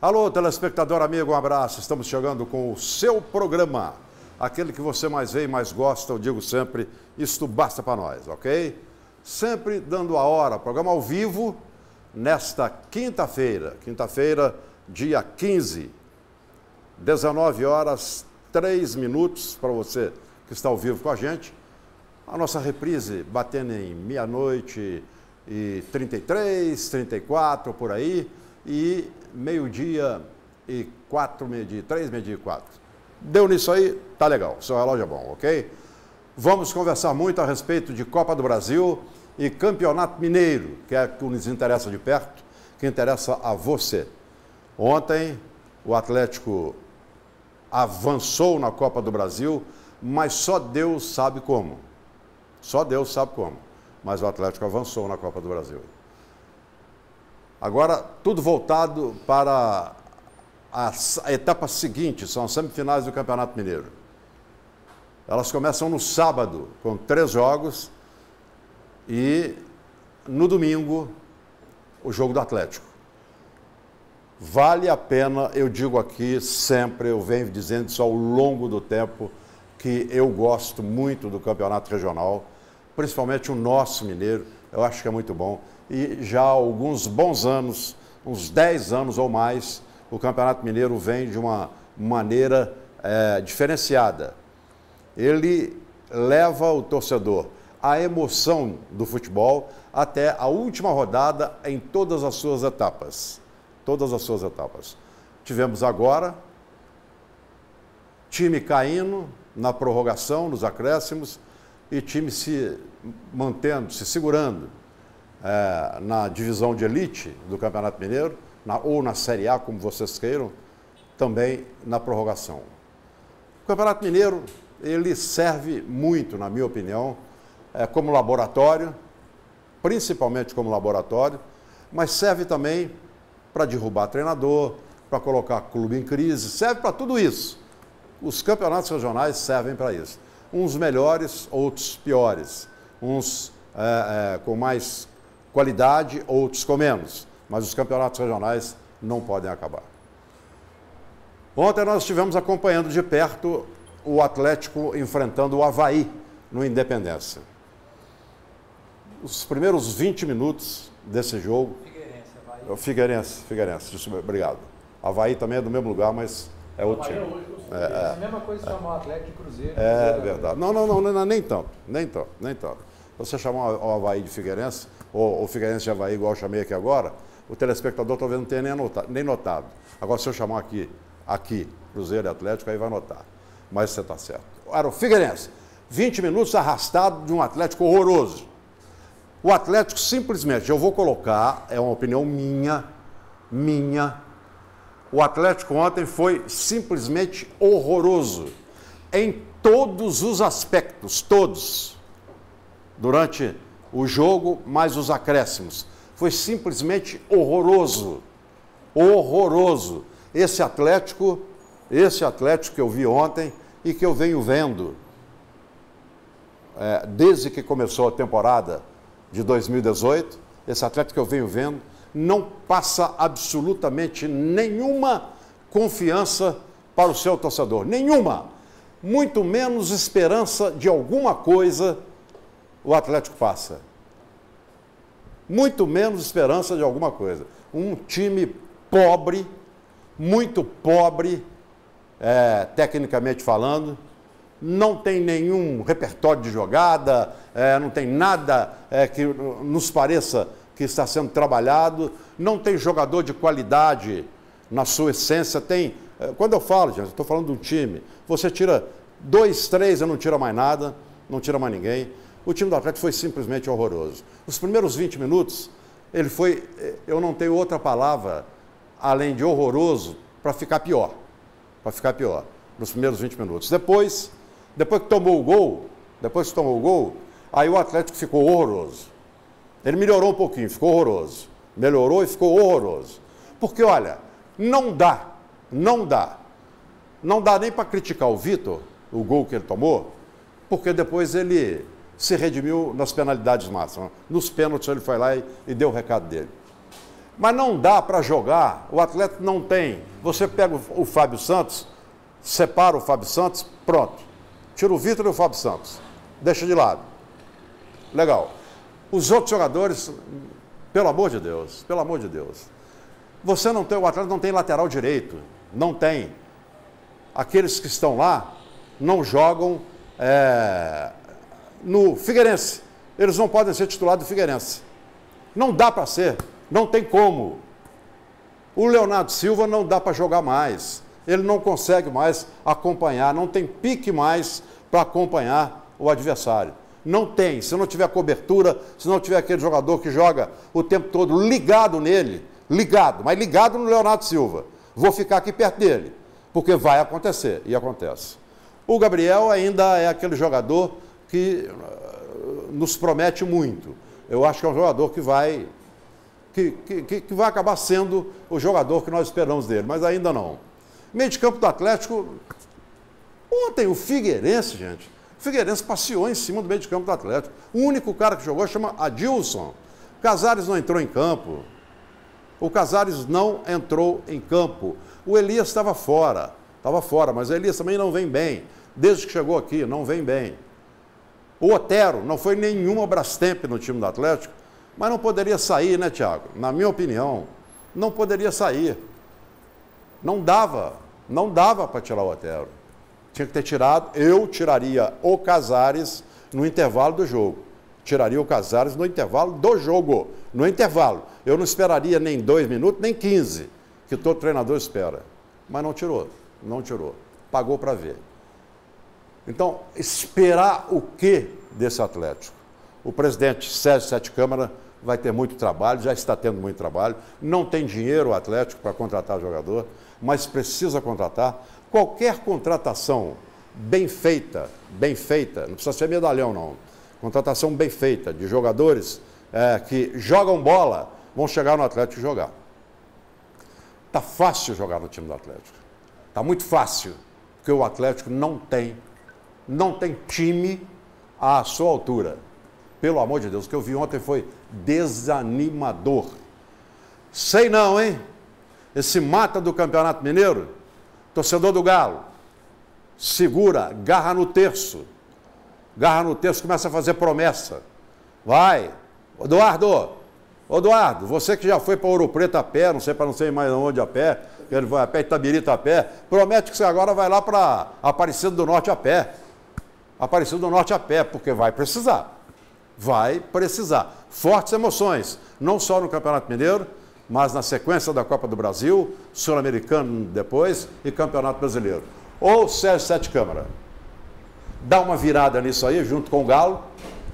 Alô, telespectador amigo, um abraço. Estamos chegando com o seu programa, aquele que você mais vê e mais gosta. Eu digo sempre, isto basta para nós, ok? Sempre dando a hora, programa ao vivo, nesta quinta-feira, dia 15, 19 horas, 3 minutos, para você que está ao vivo com a gente. A nossa reprise batendo em meia-noite e 33, 34, por aí, e meio-dia e 4, meio-dia, 3, meio-dia e 4. Deu nisso aí, tá legal, seu relógio é bom, ok? Vamos conversar muito a respeito de Copa do Brasil e Campeonato Mineiro, que é o que nos interessa de perto, que interessa a você. Ontem, o Atlético avançou na Copa do Brasil, mas só Deus sabe como. Só Deus sabe como. Mas o Atlético avançou na Copa do Brasil. Agora, tudo voltado para a etapa seguinte, são as semifinais do Campeonato Mineiro. Elas começam no sábado, com 3 jogos, e no domingo, o jogo do Atlético. Vale a pena, eu digo aqui sempre, eu venho dizendo isso ao longo do tempo, que eu gosto muito do Campeonato Regional, principalmente o nosso mineiro, eu acho que é muito bom. E já há alguns bons anos, uns 10 anos ou mais, o Campeonato Mineiro vem de uma maneira diferenciada. Ele leva o torcedor à emoção do futebol até a última rodada em todas as suas etapas. Todas as suas etapas. Tivemos agora time caindo na prorrogação, nos acréscimos, e time se mantendo, se segurando na divisão de elite do Campeonato Mineiro, ou na Série A, como vocês queiram, também na prorrogação. O Campeonato Mineiro, ele serve muito, na minha opinião, como laboratório, principalmente como laboratório, mas serve também para derrubar treinador, para colocar clube em crise, serve para tudo isso. Os campeonatos regionais servem para isso. Uns melhores, outros piores. Uns com mais qualidade, outros com menos. Mas os campeonatos regionais não podem acabar. Ontem nós estivemos acompanhando de perto o Atlético enfrentando o Avaí no Independência. Os primeiros 20 minutos desse jogo... Figueirense, obrigado. Avaí também é do mesmo lugar, mas é outro time. É a mesma coisa chamar o Atlético de Cruzeiro. É verdade. Não, nem tanto. Você chamar o Avaí de Figueirense, ou o Figueirense de Avaí, igual eu chamei aqui agora, o telespectador talvez não tenha nem notado. Agora, se eu chamar aqui Cruzeiro e Atlético, aí vai notar. Mas você está certo. Era o Figueirense. 20 minutos arrastado de um Atlético horroroso. O Atlético simplesmente, eu vou colocar, é uma opinião minha, o Atlético ontem foi simplesmente horroroso, em todos os aspectos, todos, durante o jogo, mais os acréscimos. Foi simplesmente horroroso, horroroso. Esse Atlético que eu vi ontem e que eu venho vendo desde que começou a temporada de 2018, esse Atlético que eu venho vendo, não passa absolutamente nenhuma confiança para o seu torcedor. Nenhuma. Muito menos esperança de alguma coisa o Atlético passa. Muito menos esperança de alguma coisa. Um time pobre, muito pobre, tecnicamente falando, não tem nenhum repertório de jogada, não tem nada que nos pareça que está sendo trabalhado, não tem jogador de qualidade na sua essência. Quando eu falo, gente, eu estou falando de um time, você tira 2, 3, eu não tira mais nada, não tira mais ninguém. O time do Atlético foi simplesmente horroroso. Os primeiros 20 minutos, ele foi, eu não tenho outra palavra, além de horroroso, para ficar pior. Nos primeiros 20 minutos. Depois que tomou o gol, aí o Atlético ficou horroroso. Ele melhorou um pouquinho, ficou horroroso. Melhorou e ficou horroroso. Porque, olha, não dá nem para criticar o Vitor, o gol que ele tomou, porque depois ele se redimiu nas penalidades máximas. Nos pênaltis ele foi lá e deu o recado dele. Mas não dá para jogar, o atleta não tem. Você pega o Fábio Santos, separa o Fábio Santos, pronto. Tira o Vitor e o Fábio Santos. Deixa de lado. Legal. Os outros jogadores, pelo amor de Deus, você não tem, o atleta não tem lateral direito, não tem. Aqueles que estão lá não jogam no Figueirense. Eles não podem ser titulares do Figueirense. Não dá para ser, não tem como. O Leonardo Silva não dá para jogar mais. Ele não consegue mais acompanhar, não tem pique mais para acompanhar o adversário. Não tem, se não tiver cobertura, se não tiver aquele jogador que joga o tempo todo ligado nele, mas ligado no Leonardo Silva. Vou ficar aqui perto dele, porque vai acontecer, e acontece. O Gabriel ainda é aquele jogador que nos promete muito. Eu acho que é um jogador que vai acabar sendo o jogador que nós esperamos dele, mas ainda não. Meio de campo do Atlético, ontem o Figueirense, gente, o Figueirense passeou em cima do meio de campo do Atlético. O único cara que jogou chama Adilson. O Casares não entrou em campo. O Elias estava fora, mas o Elias também não vem bem. Desde que chegou aqui, não vem bem. O Otero não foi nenhuma Brastemp no time do Atlético, mas não poderia sair, né, Thiago? Na minha opinião, não poderia sair. Não dava para tirar o Otero. Tinha que ter tirado, eu tiraria o Casares no intervalo do jogo. Tiraria o Casares no intervalo do jogo. No intervalo. Eu não esperaria nem 2 minutos, nem 15, que todo treinador espera. Mas não tirou. Pagou para ver. Então, esperar o quê desse Atlético? O presidente Sérgio Sete Câmara vai ter muito trabalho, já está tendo muito trabalho. Não tem dinheiro o Atlético para contratar jogador, mas precisa contratar. Qualquer contratação bem feita, não precisa ser medalhão não, contratação bem feita de jogadores que jogam bola, vão chegar no Atlético e jogar. Está fácil jogar no time do Atlético, está muito fácil, porque o Atlético não tem time à sua altura. Pelo amor de Deus, o que eu vi ontem foi desanimador. Sei não, hein? Esse mata do Campeonato Mineiro, torcedor do Galo, segura, garra no terço, começa a fazer promessa. Vai, Eduardo, você que já foi para Ouro Preto a pé, não sei mais onde a pé, ele vai a pé, Itabirita a pé, promete que você agora vai lá para Aparecida do Norte a pé. Porque vai precisar. Fortes emoções, não só no Campeonato Mineiro, mas na sequência da Copa do Brasil, Sul-Americano depois e Campeonato Brasileiro. Ou Sérgio Sete Câmara dá uma virada nisso aí, junto com o Galo,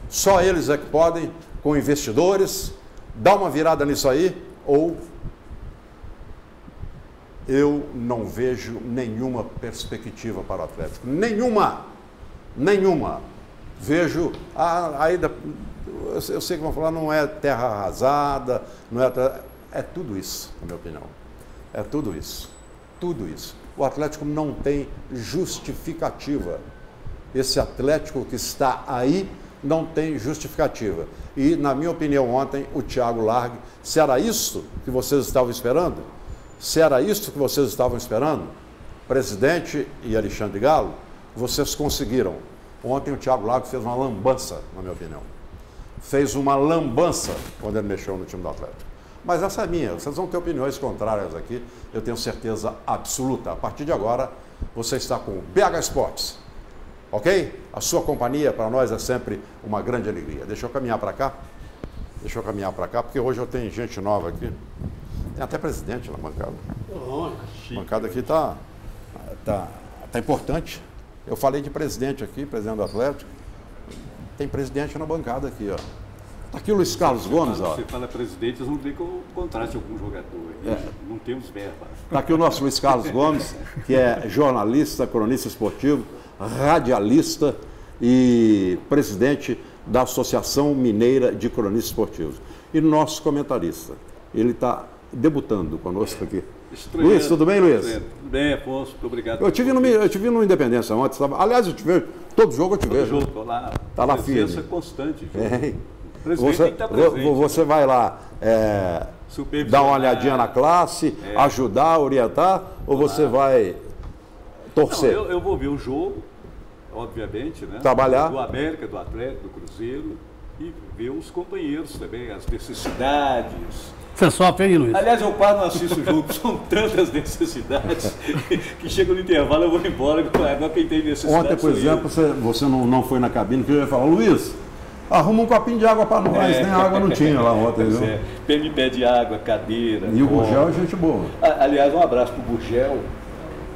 só eles é que podem, com investidores, dá uma virada nisso aí, ou eu não vejo nenhuma perspectiva para o Atlético. Nenhuma. Vejo, eu sei que vão falar, não é terra arrasada, é tudo isso, na minha opinião. É tudo isso. O Atlético não tem justificativa. Esse Atlético que está aí não tem justificativa. E, na minha opinião, ontem, o Thiago Largue, se era isso que vocês estavam esperando, presidente e Alexandre Galo, vocês conseguiram. Ontem o Thiago Largue fez uma lambança, na minha opinião. Fez uma lambança quando ele mexeu no time do Atlético. Mas essa é minha, vocês vão ter opiniões contrárias aqui, eu tenho certeza absoluta. A partir de agora, você está com o BH Esportes, ok? A sua companhia para nós é sempre uma grande alegria. Deixa eu caminhar para cá, porque hoje eu tenho gente nova aqui. Tem até presidente na bancada. A bancada aqui tá importante. Eu falei de presidente aqui, presidente do Atlético. Tem presidente na bancada aqui, ó. Está aqui o Luiz Carlos Gomes, ó. Você fala presidente, eles não veem que eu contrate algum jogador. Não temos verba. Está aqui o nosso Luiz Carlos Gomes, que é jornalista, cronista esportivo, radialista e presidente da Associação Mineira de Cronistas Esportivos. E nosso comentarista. Ele está debutando conosco aqui. Estranhando, Luiz, tudo bem, Luiz? Tudo bem, Afonso, muito obrigado. Eu te vi no Independência ontem. Aliás, eu te vejo, todo jogo eu te vejo. Todo jogo, lá. Está lá firme. Presença constante. É. O presidente tem que estar presente. Você vai lá dar uma olhadinha na classe, ajudar, orientar, ou você vai torcer? Não, eu vou ver o jogo, obviamente, né? Trabalhar. Do América, do Atlético, do Cruzeiro, e ver os companheiros também, as necessidades. Você sofre aí, Luiz? Aliás, eu quase não assisto o jogo, são tantas necessidades que chega no intervalo eu vou embora, não quem tem necessidade. Ontem, por exemplo, você não foi na cabine, que eu ia falar, Luiz, arruma um copinho de água para nós, nem água não tinha lá ontem, viu? Me pede água, cadeira. E o Gurgel é gente boa. Aliás, um abraço pro Gurgel,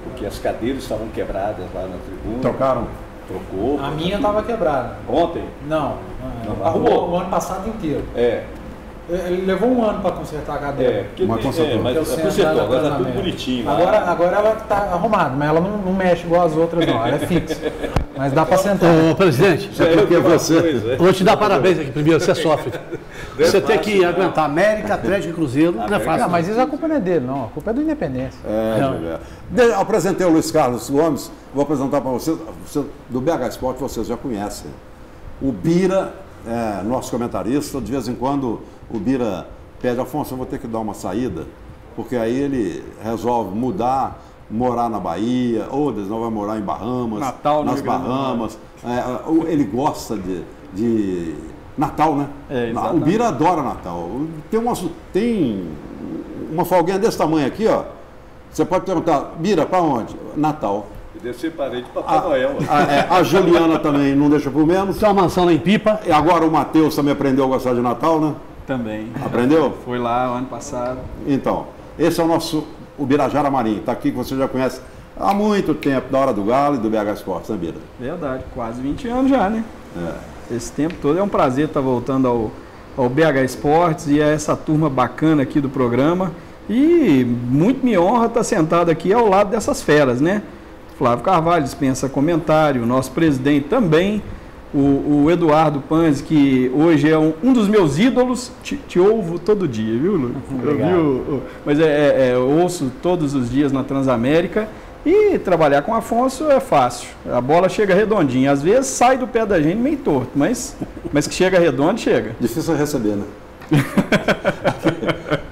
porque as cadeiras estavam quebradas lá na tribuna. Trocaram? Trocou. A minha estava quebrada. Ontem? Não. Arrumou. O ano passado inteiro. É. Ele levou um ano para consertar a cadeira. Mas consertou. Mas consertou, agora está tudo bonitinho. Agora ela está arrumada, mas ela não mexe igual as outras, não. Ela é fixa. Mas dá para sentar. Ô, presidente, porque vou te dar parabéns aqui primeiro, você sofre. Você tem que aguentar América, Atlético e Cruzeiro, não é fácil. Mas isso a culpa não é dele, não. A culpa é do Independência. Apresentei o Luiz Carlos Gomes, vou apresentar para vocês, do BH Esporte, vocês já conhecem. O Bira, nosso comentarista, de vez em quando o Bira pede, Afonso, eu vou ter que dar uma saída, porque aí ele resolve morar na Bahia, ou não vai morar em Bahamas, Natal, nas Bahamas. Ele gosta de Natal, né? O Bira adora Natal. Tem uma folguinha desse tamanho aqui, ó. Você pode perguntar, Bira, para onde? Natal. Deve ser parente de Papai Noel. A Juliana também não deixa por menos. Tem uma mansão lá em Pipa. E agora o Matheus também aprendeu a gostar de Natal, né? Também. Aprendeu? Foi lá o ano passado. Então, esse é o Birajara Marinho. Está aqui, que você já conhece há muito tempo, da Hora do Galo e do BH Esportes, né, Bira? Verdade, quase 20 anos já, né? Esse tempo todo. É um prazer estar voltando ao BH Esportes e a essa turma bacana aqui do programa. E muito me honra estar sentado aqui ao lado dessas feras, né? Flávio Carvalho dispensa comentário, o nosso presidente também, o Eduardo Panzi, que hoje é um dos meus ídolos, te ouvo todo dia, viu, Lu? Mas eu ouço todos os dias na Transamérica, e trabalhar com o Afonso é fácil, a bola chega redondinha, às vezes sai do pé da gente meio torto, mas que chega redondo, chega. Difícil receber, né?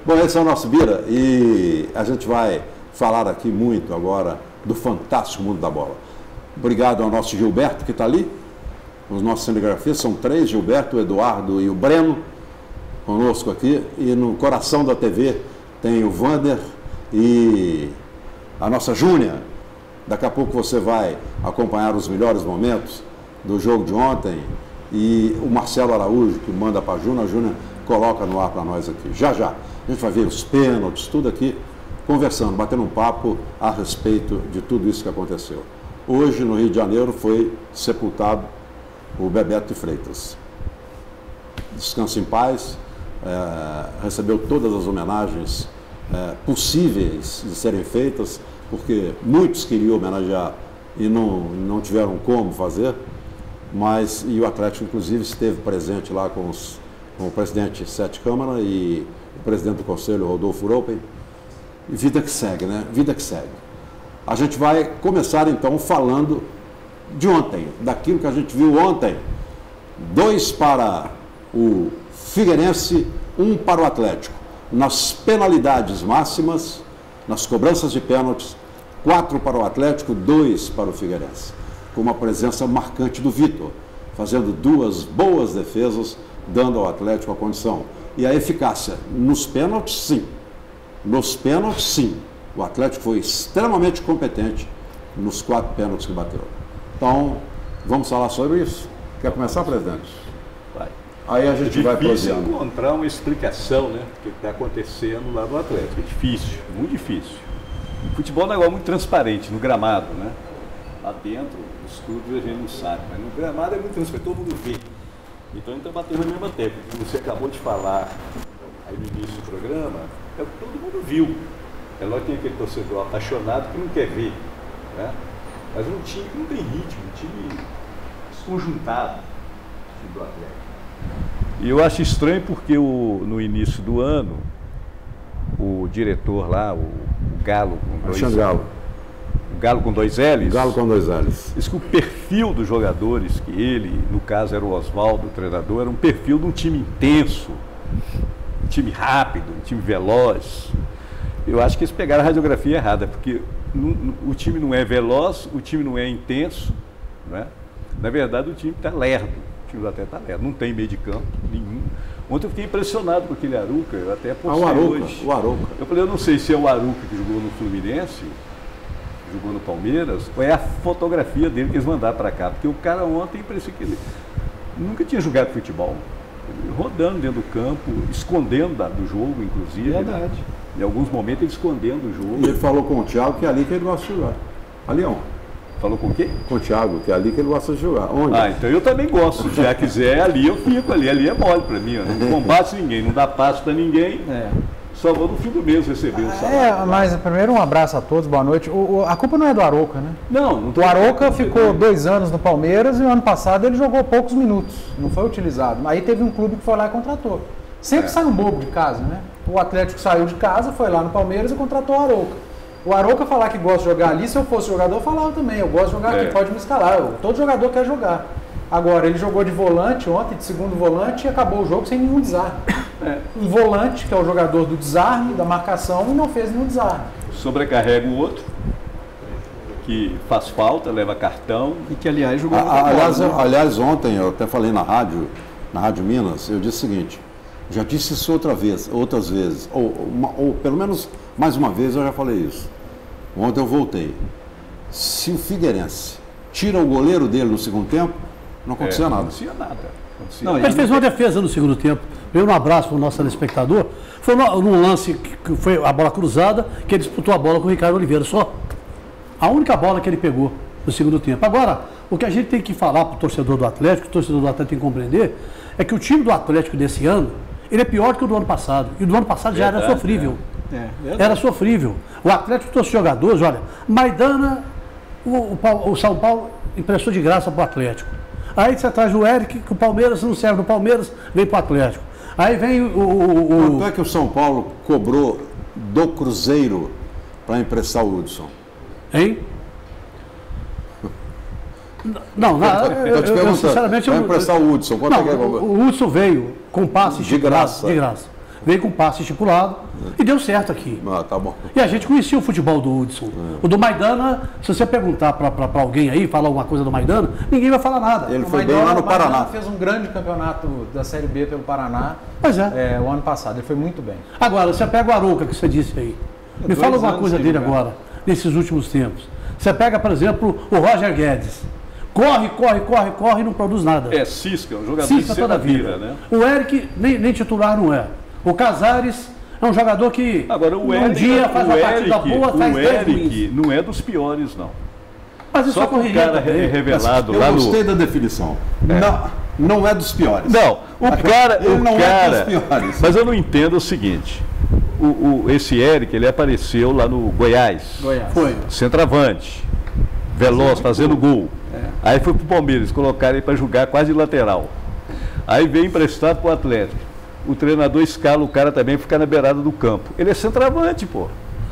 Bom, esse é o nosso Bira, e a gente vai falar aqui muito agora do fantástico mundo da bola. Obrigado ao nosso Gilberto, que está ali. Os nossos cinegrafistas são 3, Gilberto, o Eduardo e o Breno, conosco aqui. E no coração da TV tem o Vander e a nossa Júnia. Daqui a pouco você vai acompanhar os melhores momentos do jogo de ontem. E o Marcelo Araújo, que manda para a Júnia coloca no ar para nós aqui. Já. A gente vai ver os pênaltis, tudo aqui, conversando, batendo um papo a respeito de tudo isso que aconteceu. Hoje, no Rio de Janeiro, foi sepultado o Bebeto de Freitas. Descanse em paz, recebeu todas as homenagens possíveis de serem feitas, porque muitos queriam homenagear e não tiveram como fazer, e o Atlético, inclusive, esteve presente lá com o presidente Sete Câmara e o presidente do Conselho, Rodolfo Roupen. E vida que segue, né? Vida que segue. A gente vai começar, então, falando de ontem, daquilo que a gente viu ontem. 2 para o Figueirense, 1 para o Atlético. Nas penalidades máximas, nas cobranças de pênaltis, 4 para o Atlético, 2 para o Figueirense. Com uma presença marcante do Vitor, fazendo 2 boas defesas, dando ao Atlético a condição. E a eficácia nos pênaltis, sim. Nos pênaltis, sim. O Atlético foi extremamente competente nos 4 pênaltis que bateu. Então, vamos falar sobre isso? Quer começar, presidente? Vai. Aí a gente vai difícil prosseando. Encontrar uma explicação, né, do que está acontecendo lá no Atlético. É difícil, muito difícil. O futebol é um negócio muito transparente, no gramado, né? Lá dentro, os clubes a gente não sabe, mas no gramado é muito transparente, todo mundo vê. Então ele está batendo na mesma tecla. Você acabou de falar aí no início do programa, é o que todo mundo viu. É lógico que tem aquele torcedor apaixonado que não quer ver, né? Mas um time que não tem ritmo, um time desconjuntado, o time do Atlético. E eu acho estranho porque no início do ano, o diretor lá, o Galo com dois L's. O Galo com 2 L's. Galo com 2 L's. Diz que o perfil dos jogadores, que ele, no caso era o Oswaldo, o treinador, era um perfil de um time intenso, time rápido, um time veloz. Eu acho que eles pegaram a radiografia errada, porque o time não é veloz, o time não é intenso, né? Na verdade, o time está lerdo, o time do Atlético está lerdo, não tem meio de campo nenhum. Ontem eu fiquei impressionado com aquele Arouca, eu até postei hoje. O Arouca. Eu falei, eu não sei se é o Arouca que jogou no Fluminense, jogou no Palmeiras, ou é a fotografia dele que eles mandaram para cá, porque o cara ontem parecia que ele nunca tinha jogado futebol, rodando dentro do campo, escondendo do jogo, inclusive. Verdade. Né? Em alguns momentos ele escondendo o jogo. E ele falou com o Thiago que é ali que ele gosta de jogar. Ali, ó. Falou com quem? Com o Thiago, que é ali que ele gosta de jogar. Onde? Ah, então eu também gosto. Se já quiser, ali eu fico ali. Ali é mole para mim. Ó. Não combate ninguém, não dá passo para ninguém. Só vou no fim do mês receber o salário. Mas primeiro um abraço a todos, boa noite. A culpa não é do Arouca, né? Não O Arouca ficou 2 anos no Palmeiras e o ano passado ele jogou poucos minutos, não foi utilizado. Aí teve um clube que foi lá e contratou. Sempre sai um bobo de casa, né? O Atlético saiu de casa, foi lá no Palmeiras e contratou o Arouca. O Arouca falar que gosta de jogar ali, se eu fosse jogador, eu falava também, eu gosto de jogar aqui, pode me escalar. Todo jogador quer jogar. Agora, ele jogou de volante ontem, de segundo volante, e acabou o jogo sem nenhum desarme. Um volante, que é o jogador do desarme, da marcação, e não fez nenhum desarme. Sobrecarrega o outro, que faz falta, leva cartão. E que, aliás, jogou aliás, ontem, eu até falei na Rádio Minas, eu disse o seguinte, já disse isso outras vezes, ou pelo menos mais uma vez eu já falei isso. Ontem eu voltei. Se o Figueirense tira o goleiro dele no segundo tempo, não acontecia nada. Não acontecia nada. Ele fez uma defesa no segundo tempo. Veio um abraço para o nosso telespectador. Foi num lance que foi a bola cruzada, que ele disputou a bola com o Ricardo Oliveira. Só a única bola que ele pegou no segundo tempo. Agora, o que a gente tem que falar para o torcedor do Atlético, o torcedor do Atlético tem que compreender, é que o time do Atlético desse ano, ele é pior do que o do ano passado. E o do ano passado já era sofrível. Era sofrível. O Atlético trouxe jogadores, olha, Maidana, o São Paulo emprestou de graça para o Atlético. Aí você traz o Eric, que o Palmeiras não serve no Palmeiras, vem para o Atlético. Aí vem Quanto é que o São Paulo cobrou do Cruzeiro para emprestar o Hudson? Hein? Não, eu sinceramente... Para emprestar o Hudson, quanto é que o Hudson veio com passe de graça. Veio com passe estipulado e deu certo aqui. Ah, tá bom. E a gente conhecia o futebol do Hudson. O do Maidana, se você perguntar para alguém aí, falar alguma coisa do Maidana, ninguém vai falar nada. Ele foi bem lá no Paraná. Maidana fez um grande campeonato da Série B pelo Paraná. Pois é. O ano passado, ele foi muito bem. Agora, você pega o Arouca, que você disse aí. Me fala alguma coisa dele agora, nesses últimos tempos. Você pega, por exemplo, o Roger Guedes. Corre e não produz nada. Cisca, um jogador de toda a vida, né? O Eric nem titular não é. O Casares é um jogador que agora, um dia faz uma partida boa, faz 10 ruins. Não é dos piores, não. Mas isso só que o cara é revelado lá no... Eu gostei da definição. Não é dos piores. Não, o cara... é dos piores. Mas eu não entendo o seguinte. Esse Eric, ele apareceu lá no Goiás. Foi. Centroavante. Veloz, fazendo gol. Aí foi pro Palmeiras, colocaram ele para jogar quase de lateral. Aí veio emprestado pro Atlético. O treinador escala o cara também ficar na beirada do campo. Ele é centroavante, pô.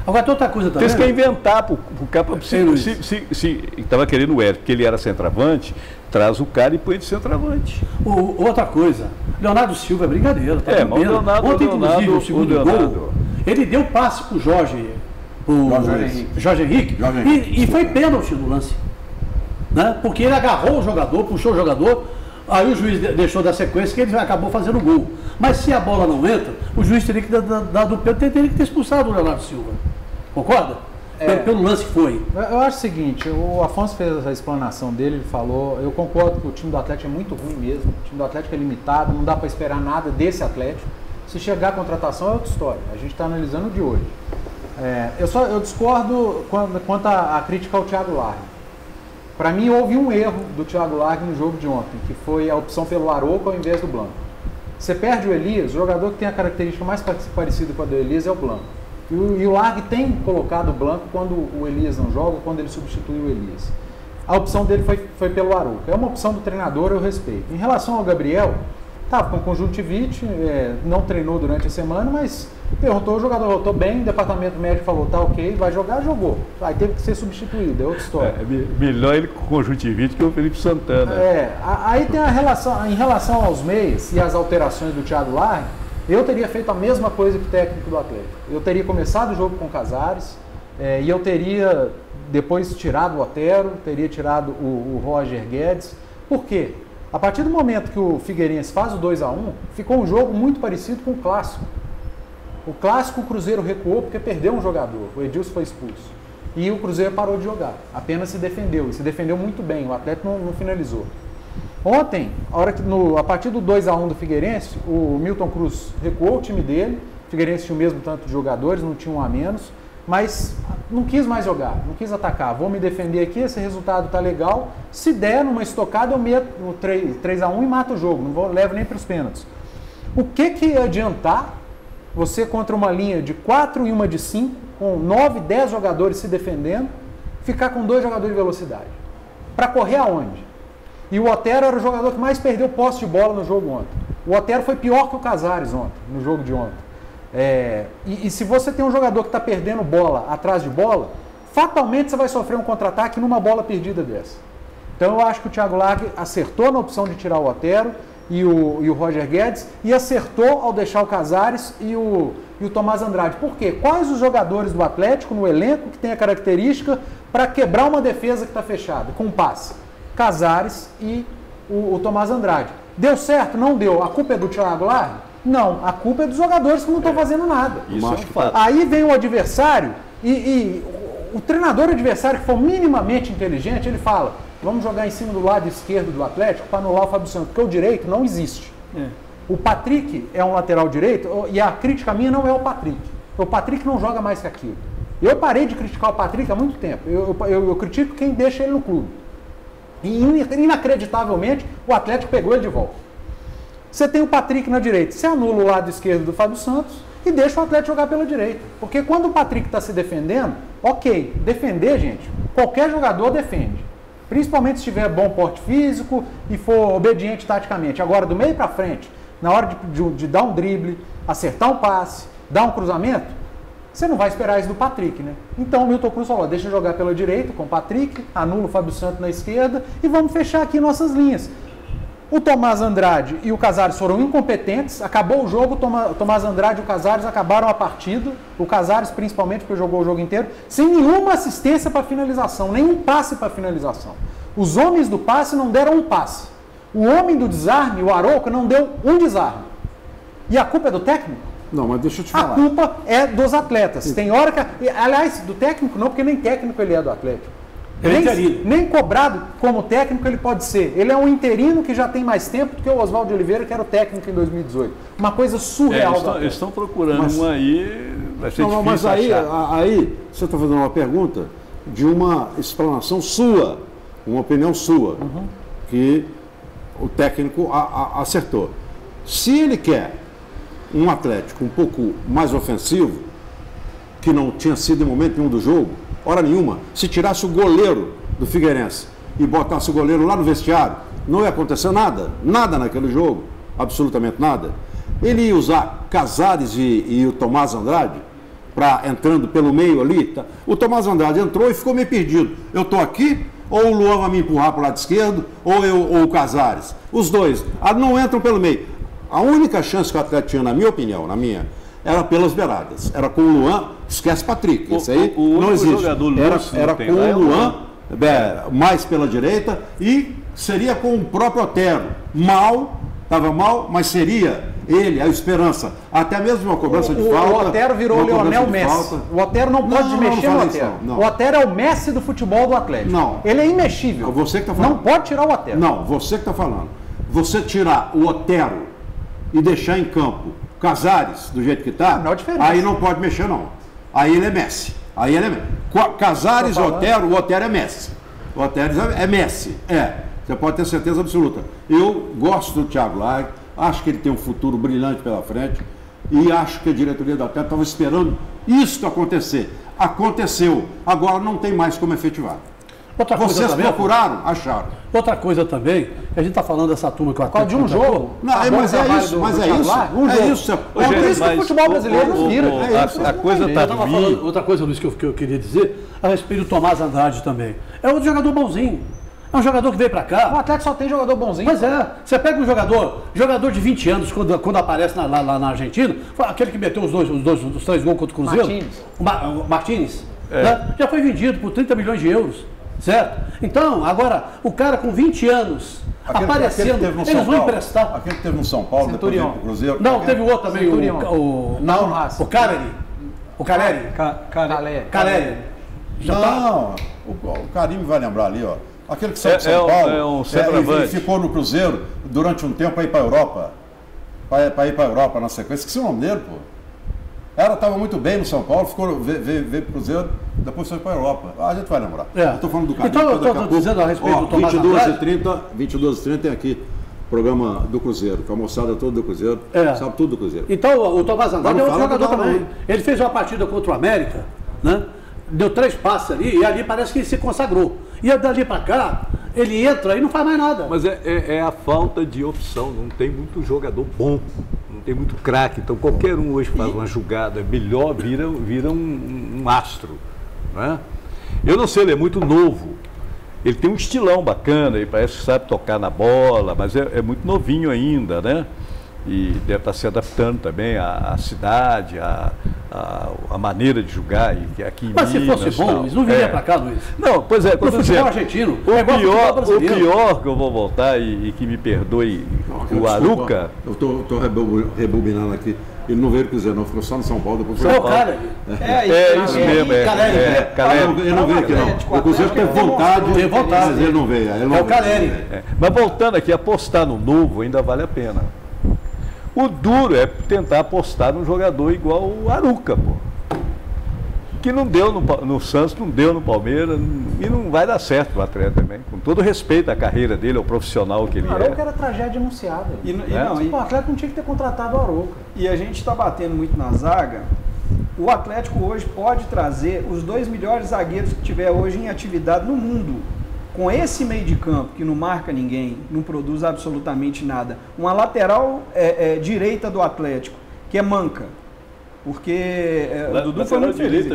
Agora tem outra coisa também. Eles querem inventar pro cara. Se estava querendo o Eric, porque ele era centroavante, traz o cara e põe de centroavante. Outra coisa, Leonardo Silva é brincadeira. Tá ontem, inclusive, o segundo gol, ele deu passe pro Jorge Henrique. E foi pênalti no lance. Né? Porque ele agarrou o jogador, puxou o jogador, aí o juiz deixou da sequência que ele acabou fazendo gol. Mas se a bola não entra, o juiz teria que dar do pênalti, teria que ter expulsado o Leonardo Silva. Concorda? Pelo lance que foi. Eu acho o seguinte, o Afonso fez a explanação dele, ele falou, eu concordo que o time do Atlético é muito ruim mesmo, o time do Atlético é limitado, não dá para esperar nada desse Atlético. Se chegar a contratação é outra história, a gente está analisando o de hoje. Eu discordo quanto à crítica ao Thiago Largue. Para mim, houve um erro do Thiago Largue no jogo de ontem, que foi a opção pelo Arouca ao invés do Blanco. Você perde o Elias, o jogador que tem a característica mais parecida com a do Elias é o Blanco. E o Largue tem colocado o Blanco quando o Elias não joga, quando ele substituiu o Elias. A opção dele foi pelo Arouca. É uma opção do treinador, eu respeito. Em relação ao Gabriel, estava com conjuntivite, não treinou durante a semana, mas perguntou, o jogador voltou bem, o departamento médico falou, tá ok, vai jogar, jogou. Aí teve que ser substituído, é outra história. Melhor ele com conjuntivite que o Felipe Santana. Aí tem em relação aos meias e as alterações do Thiago Largue, eu teria feito a mesma coisa que o técnico do Atlético. Eu teria começado o jogo com o Casares e eu teria depois tirado o Otero, teria tirado o Roger Guedes. Por quê? A partir do momento que o Figueirense faz o 2-1, ficou um jogo muito parecido com o Clássico. O Clássico, o Cruzeiro recuou porque perdeu um jogador, o Edilson foi expulso. E o Cruzeiro parou de jogar, apenas se defendeu, e se defendeu muito bem, o Atlético não finalizou. Ontem, a partir do 2-1 do Figueirense, o Milton Cruz recuou o time dele, o Figueirense tinha o mesmo tanto de jogadores, não tinha um a menos, mas não quis mais jogar, não quis atacar. Vou me defender aqui, esse resultado está legal. Se der numa estocada, eu meto no 3-1 e mato o jogo, não levo nem para os pênaltis. O que ia adiantar você contra uma linha de 4 e uma de 5, com 9, 10 jogadores se defendendo, ficar com 2 jogadores de velocidade? Para correr aonde? E o Otero era o jogador que mais perdeu posse de bola no jogo ontem. O Otero foi pior que o Casares ontem, no jogo de ontem. E se você tem um jogador que está perdendo bola atrás de bola, fatalmente você vai sofrer um contra-ataque numa bola perdida dessa. Então eu acho que o Thiago Largue acertou na opção de tirar o Otero e o Roger Guedes, e acertou ao deixar o Casares e o Tomás Andrade. Por quê? Quais os jogadores do Atlético no elenco que tem a característica para quebrar uma defesa que está fechada, com um passe? Casares e o Tomás Andrade. Deu certo? Não deu. A culpa é do Thiago Largue? Não, a culpa é dos jogadores que não estão fazendo nada. Isso é um fato. Aí vem o adversário e o treinador adversário que for minimamente inteligente, ele fala, vamos jogar em cima do lado esquerdo do Atlético para anular o Fábio Santos, porque o direito não existe. O Patrick é um lateral direito e a crítica minha não é o Patrick. O Patrick não joga mais que aquilo. Eu parei de criticar o Patrick há muito tempo. Eu critico quem deixa ele no clube. E inacreditavelmente o Atlético pegou ele de volta. Você tem o Patrick na direita, você anula o lado esquerdo do Fábio Santos e deixa o Atlético jogar pela direita. Porque quando o Patrick está se defendendo, ok, defender, gente, qualquer jogador defende. Principalmente se tiver bom porte físico e for obediente taticamente. Agora, do meio para frente, na hora de dar um drible, acertar um passe, dar um cruzamento, você não vai esperar isso do Patrick, né? Então o Milton Cruz falou, deixa eu jogar pela direita com o Patrick, anula o Fábio Santos na esquerda e vamos fechar aqui nossas linhas. O Tomás Andrade e o Casares foram incompetentes, acabou o jogo, o Tomás Andrade e o Casares acabaram a partida, o Casares principalmente, porque jogou o jogo inteiro, sem nenhuma assistência para finalização, nenhum passe para finalização. Os homens do passe não deram um passe. O homem do desarme, o Arouca, não deu um desarme. E a culpa é do técnico? Não, mas deixa eu te falar. A culpa é dos atletas. Tem hora que... Aliás, do técnico não, porque nem técnico ele é do Atlético. Nem cobrado como técnico ele pode ser. Ele é um interino que já tem mais tempo do que o Oswaldo de Oliveira, que era o técnico em 2018. Uma coisa surreal. Eles estão procurando um aí, vai ser difícil mas aí você está fazendo uma pergunta de uma explanação sua, uma opinião sua, que o técnico acertou. Se ele quer um Atlético um pouco mais ofensivo, que não tinha sido em momento nenhum do jogo, hora nenhuma, se tirasse o goleiro do Figueirense e botasse o goleiro lá no vestiário, não ia acontecer nada naquele jogo, absolutamente nada. Ele ia usar Casares e o Tomás Andrade, entrando pelo meio ali. Tá? O Tomás Andrade entrou e ficou meio perdido. Eu estou aqui, ou o Luan vai me empurrar para o lado esquerdo, ou o Casares. Os dois não entram pelo meio. A única chance que o Atlético tinha, na minha opinião, era pelas beiradas. Era com o Luan, esquece Patrick, isso aí não existe. Era com o Luan, mais pela direita, e seria com o próprio Otero. Estava mal, mas seria ele, a esperança. Até mesmo uma cobrança de falta. O Otero virou o Leonel Messi. O Otero não pode mexer no Otero. O Otero é o Messi do futebol do Atlético. Não. Ele é imexível. Você que está falando. Não pode tirar o Otero. Não, você que está falando. Você tirar o Otero e deixar em campo Casares do jeito que está, aí não pode mexer não. Aí ele é Messi. Casares, Otero, o Otero é Messi. O Otero é Messi. Você pode ter certeza absoluta. Eu gosto do Thiago Largue, acho que ele tem um futuro brilhante pela frente e acho que a diretoria da Atlético estava esperando isso acontecer. Aconteceu. Agora não tem mais como efetivar. Vocês procuraram, acharam. Outra coisa também, que a gente está falando dessa turma que o Atlético... De um jogo. Não, mas é isso. É isso que o futebol brasileiro não vira. A coisa está outra coisa, Luiz, que eu queria dizer, a respeito do Tomás Andrade também. É outro jogador bonzinho. É um jogador que veio para cá. O Atlético só tem jogador bonzinho. Pois é, você pega um jogador de 20 anos, quando aparece lá na Argentina, foi aquele que meteu os 3 gols contra o Cruzeiro. Martínez. O Martínez, né? Já foi vendido por 30 milhões de euros, certo? Então, agora, o cara com 20 anos, aparecendo, eles vão emprestar. Aquele que teve no São Paulo, depois veio pro Cruzeiro. Não, teve o outro também, o Caleri. O Caleri. Caleri. Não, o Carim vai lembrar ali, ó. Aquele que saiu de São Paulo, ele ficou no Cruzeiro durante um tempo para ir para a Europa. Para ir para a Europa na sequência. Esqueci o nome dele, pô. Estava muito bem no São Paulo, veio para o Cruzeiro, depois foi para a Europa. A gente vai lembrar. Eu estou falando do Carim. Então eu estou dizendo a respeito do Tomás 22h30 tem aqui programa do Cruzeiro, com a moçada toda do Cruzeiro, sabe tudo do Cruzeiro. Então o Tomás Andrade é outro jogador também. Ele fez uma partida contra o América, né? Deu 3 passes ali e ali parece que ele se consagrou. E dali para cá, ele entra e não faz mais nada. Mas é a falta de opção, não tem muito jogador bom, não tem muito craque. Então qualquer um hoje faz uma jogada melhor, vira um astro. Né? Eu não sei, ele é muito novo. Ele tem um estilão bacana, ele parece que sabe tocar na bola, mas é muito novinho ainda, né? E deve estar se adaptando também à cidade, à maneira de jogar aqui em Mas Minas. Se fosse bom, Luiz, não viria para cá, Luiz. Não, pois é, o futebol argentino. O pior que eu vou voltar, e que me perdoe o Aruca. Eu estou rebobinando aqui. Ele não veio do Cruzeiro, não, ficou só no São Paulo. Depois foi o cara. Isso mesmo, Caleri. Ele não veio aqui, não. O Cruzeiro teve vontade, mas ele não veio. É o Caleri. Mas voltando aqui, apostar no novo ainda vale a pena. O duro é tentar apostar num jogador igual o Aruca, pô. Que não deu no Santos, não deu no Palmeiras, e não vai dar certo o atleta também. Com todo respeito à carreira dele, ao profissional que ele é. O Aruca era tragédia anunciada. O Atlético não tinha que ter contratado o Aruca. E a gente está batendo muito na zaga. O Atlético hoje pode trazer os 2 melhores zagueiros que tiver hoje em atividade no mundo. Com esse meio de campo, que não marca ninguém, não produz absolutamente nada, uma lateral direita do Atlético, que é manca, porque o Dudu foi muito feliz.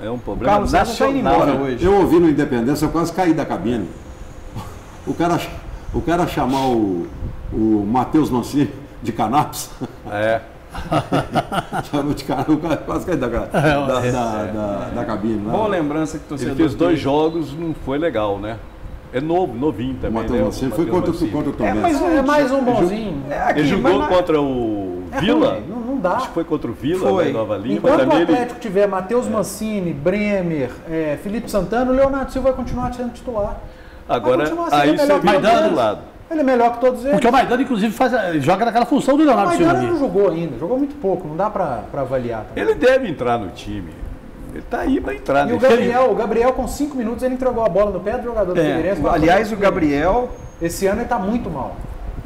É um problema Carlos César está indo embora hoje. Eu ouvi no Independência, eu quase caí da cabine. O cara chamar o Matheus Mancini de Canapes. Chamou de cara, o cara quase caiu da cabine. Boa lembrança que torcedor. Ele fez 2 jogos, não foi legal, né? É novinho também. O Matheus foi contra o Tom. É mais um bonzinho. Ele jogou contra o Vila? Não dá. Acho que foi contra o Vila, na Nova Lima. Enquanto o Atlético tiver Matheus Mancini, Bremer, Felipe Santana, o Leonardo Silva vai continuar sendo titular. Agora, aí você vai dando lado. Ele é melhor que todos eles. Porque o Maidana, inclusive, joga naquela função do Leonardo Silva. O Maidana não jogou ainda, jogou muito pouco, não dá pra avaliar. Também. Ele deve entrar no time. Ele tá aí pra entrar. E o Gabriel, com 5 minutos, ele entregou a bola no pé do jogador do Figueirense. Aliás, o Gabriel... Esse ano ele tá muito mal.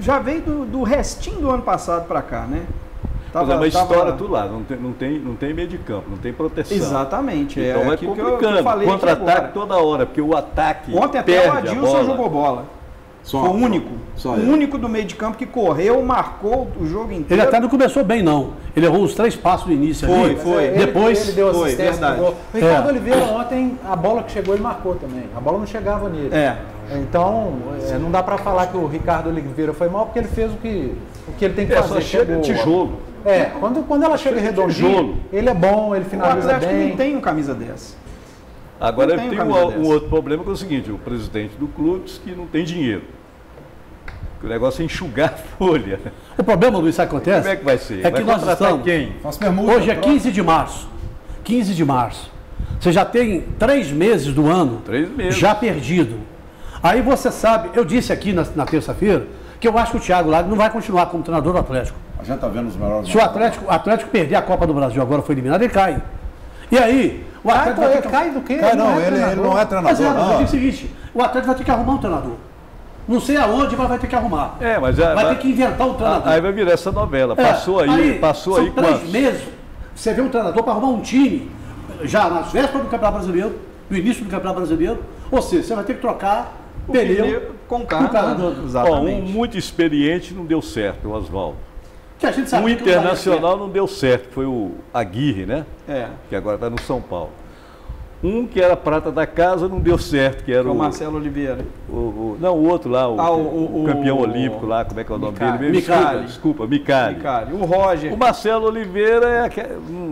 Já veio do restinho do ano passado pra cá, né? Mas estoura tudo lá, não tem meio de campo, não tem proteção. Exatamente. Então vai complicando. Contra-ataque toda hora, porque o ataque. Ontem até o Adilson jogou bola. Foi o único. O único do meio de campo que correu, marcou o jogo inteiro. Ele até não começou bem, não. Ele errou os 3 passos no início ali. Foi. Depois ele deu assistência. O Ricardo Oliveira ontem, a bola que chegou, ele marcou também. A bola não chegava nele. Então, não dá pra falar que o Ricardo Oliveira foi mal, porque ele fez o que ele tem que fazer. Só chega tijolo. Quando ela chega redondinho, ele é bom, ele finaliza bem. Não tem um camisa 10. Agora tem um outro problema que é o seguinte, o presidente do clube diz que não tem dinheiro. O negócio é enxugar a folha. O problema, Luiz, sabe o que acontece? Como é que vai ser? É que nós estamos... Quem? Hoje é 15 de março. 15 de março. Você já tem 3 meses do ano 3 meses. Já perdido. Aí você sabe, eu disse aqui na terça-feira, que eu acho que o Thiago Lago não vai continuar como treinador do Atlético. A gente está vendo os melhores. Se o Atlético perder a Copa do Brasil agora foi eliminado, ele cai. E aí, o Atlético cai do quê? Ele não é treinador. Mas é o seguinte, o Atlético vai ter que arrumar um treinador. Não sei aonde, mas vai ter que arrumar. Mas vai ter que inventar um treinador. Aí vai virar essa novela. Passou aí são 3 meses. Você vê um treinador para arrumar um time, já nas vésperas do Campeonato Brasileiro, no início do Campeonato Brasileiro. Ou seja, você vai ter que trocar pneu com o cara. Um muito experiente não deu certo, o Oswaldo. Que a gente sabe o Internacional não deu certo, foi o Aguirre, né? Que agora está no São Paulo. Um que era prata da casa não deu certo, que era o Marcelo Oliveira. Não, o outro lá, o campeão olímpico lá, como é que é o nome dele? Micali. Desculpa, Micali. O Roger. O Marcelo Oliveira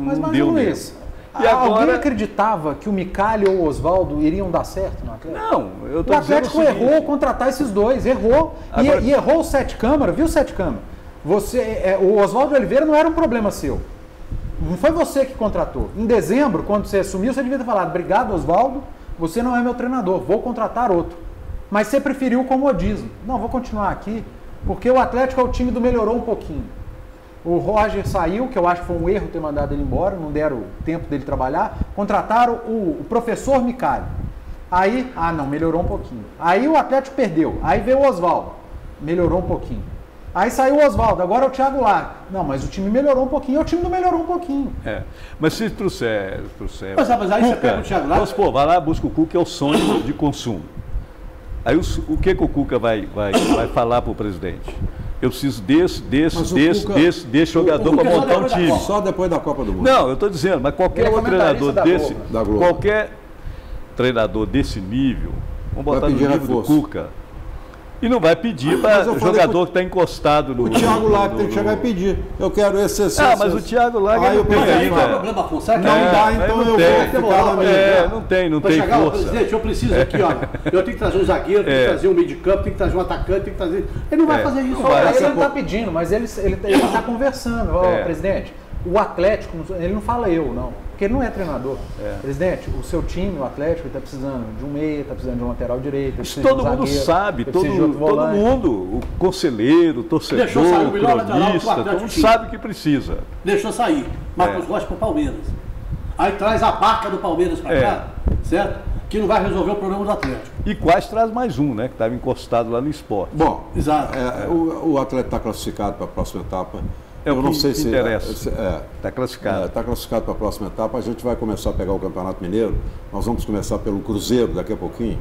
Mas deu Luiz, E agora... alguém acreditava que o Micali ou o Oswaldo iriam dar certo no Atlético? Não, eu tô o Atlético errou ao contratar esses dois, errou. Agora... E errou o Sete Câmara, viu, Sete Câmara? O Oswaldo Oliveira não era um problema seu. Não foi você que contratou. Em dezembro, quando você assumiu, você devia ter falado: obrigado, Oswaldo, você não é meu treinador, vou contratar outro. Mas você preferiu o comodismo. Não, vou continuar aqui, porque o Atlético é o time do melhorou um pouquinho. O Roger saiu, que eu acho que foi um erro ter mandado ele embora, não deram tempo dele trabalhar. Contrataram o professor Micali. Aí, não, melhorou um pouquinho. Aí o Atlético perdeu. Aí veio o Oswaldo, melhorou um pouquinho. Aí saiu o Oswaldo, agora é o Thiago Lar. Não, mas o time melhorou um pouquinho, o time não melhorou um pouquinho. Mas se trouxer mas aí você pega o Thiago Lar. Vamos supor, vai lá, busca o Cuca, é o sonho de consumo. Aí o que o Cuca vai falar para o presidente? Eu preciso desse jogador para montar um time. Só depois da Copa do Mundo. Não, eu estou dizendo, mas qualquer outro treinador desse, qualquer treinador desse nível, vamos botar no nível do Cuca, e não vai pedir para o jogador que está encostado no... O Thiago Lar tem que chegar e pedir. Eu quero esse. Mas o Thiago Lar não tem ainda. Problema, Fonseca. Não dá, então eu vou ficar na minha. Não tem força. Presidente, eu preciso aqui, ó. Eu tenho que trazer um zagueiro, tenho que trazer um meio de campo, tenho que trazer um atacante, tenho que trazer... Ele não vai fazer isso. Ele não está pedindo, mas ele está conversando. Presidente, o Atlético, ele não fala eu, não. Porque ele não é treinador. Presidente, o seu time, o Atlético, está precisando de um meia, está precisando de um lateral direito. Isso todo mundo sabe, todo mundo, o conselheiro, o torcedor, o cronista, todo mundo sabe o que precisa. Deixou sair Marcos Rocha para o Palmeiras. Aí traz a barca do Palmeiras para cá, certo? Que não vai resolver o problema do Atlético. E quase traz mais um, né? Que estava encostado lá no Sport. Bom, exato. O Atlético está classificado para a próxima etapa. Eu não sei se interessa. Está classificado. Está classificado para a próxima etapa. A gente vai começar a pegar o Campeonato Mineiro. Nós vamos começar pelo Cruzeiro daqui a pouquinho.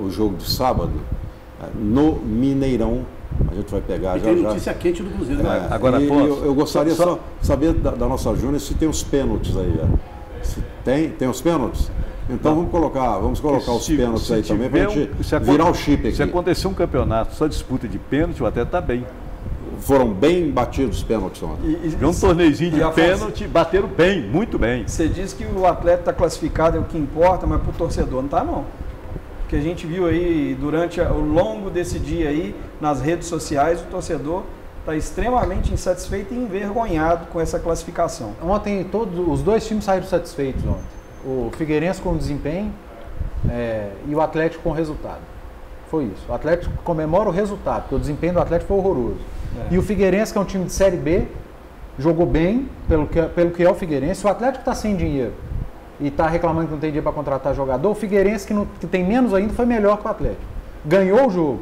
O jogo de sábado, no Mineirão. A gente vai pegar já. Tem notícia quente do Cruzeiro. Agora, eu gostaria só de saber da nossa Júnior se tem os pênaltis aí. Se tem os pênaltis? Então vamos colocar os pênaltis aí também para a gente virar o chip aqui. Se acontecer um campeonato só disputa de pênalti, o Atlético está bem. Foram bem batidos os pênaltis ontem. Um torneizinho de pênalti, bateram bem, muito bem. Você diz que o atleta está classificado, é o que importa, mas para o torcedor não está, não. Porque a gente viu aí, durante o longo desse dia aí, nas redes sociais, o torcedor está extremamente insatisfeito e envergonhado com essa classificação. Ontem, os dois times saíram satisfeitos ontem. O Figueirense com o desempenho e o Atlético com o resultado. Foi isso. O Atlético comemora o resultado, porque o desempenho do Atlético foi horroroso. E o Figueirense, que é um time de Série B, jogou bem, pelo que é o Figueirense. O Atlético está sem dinheiro e está reclamando que não tem dinheiro para contratar jogador. O Figueirense, que tem menos ainda, foi melhor que o Atlético. Ganhou o jogo,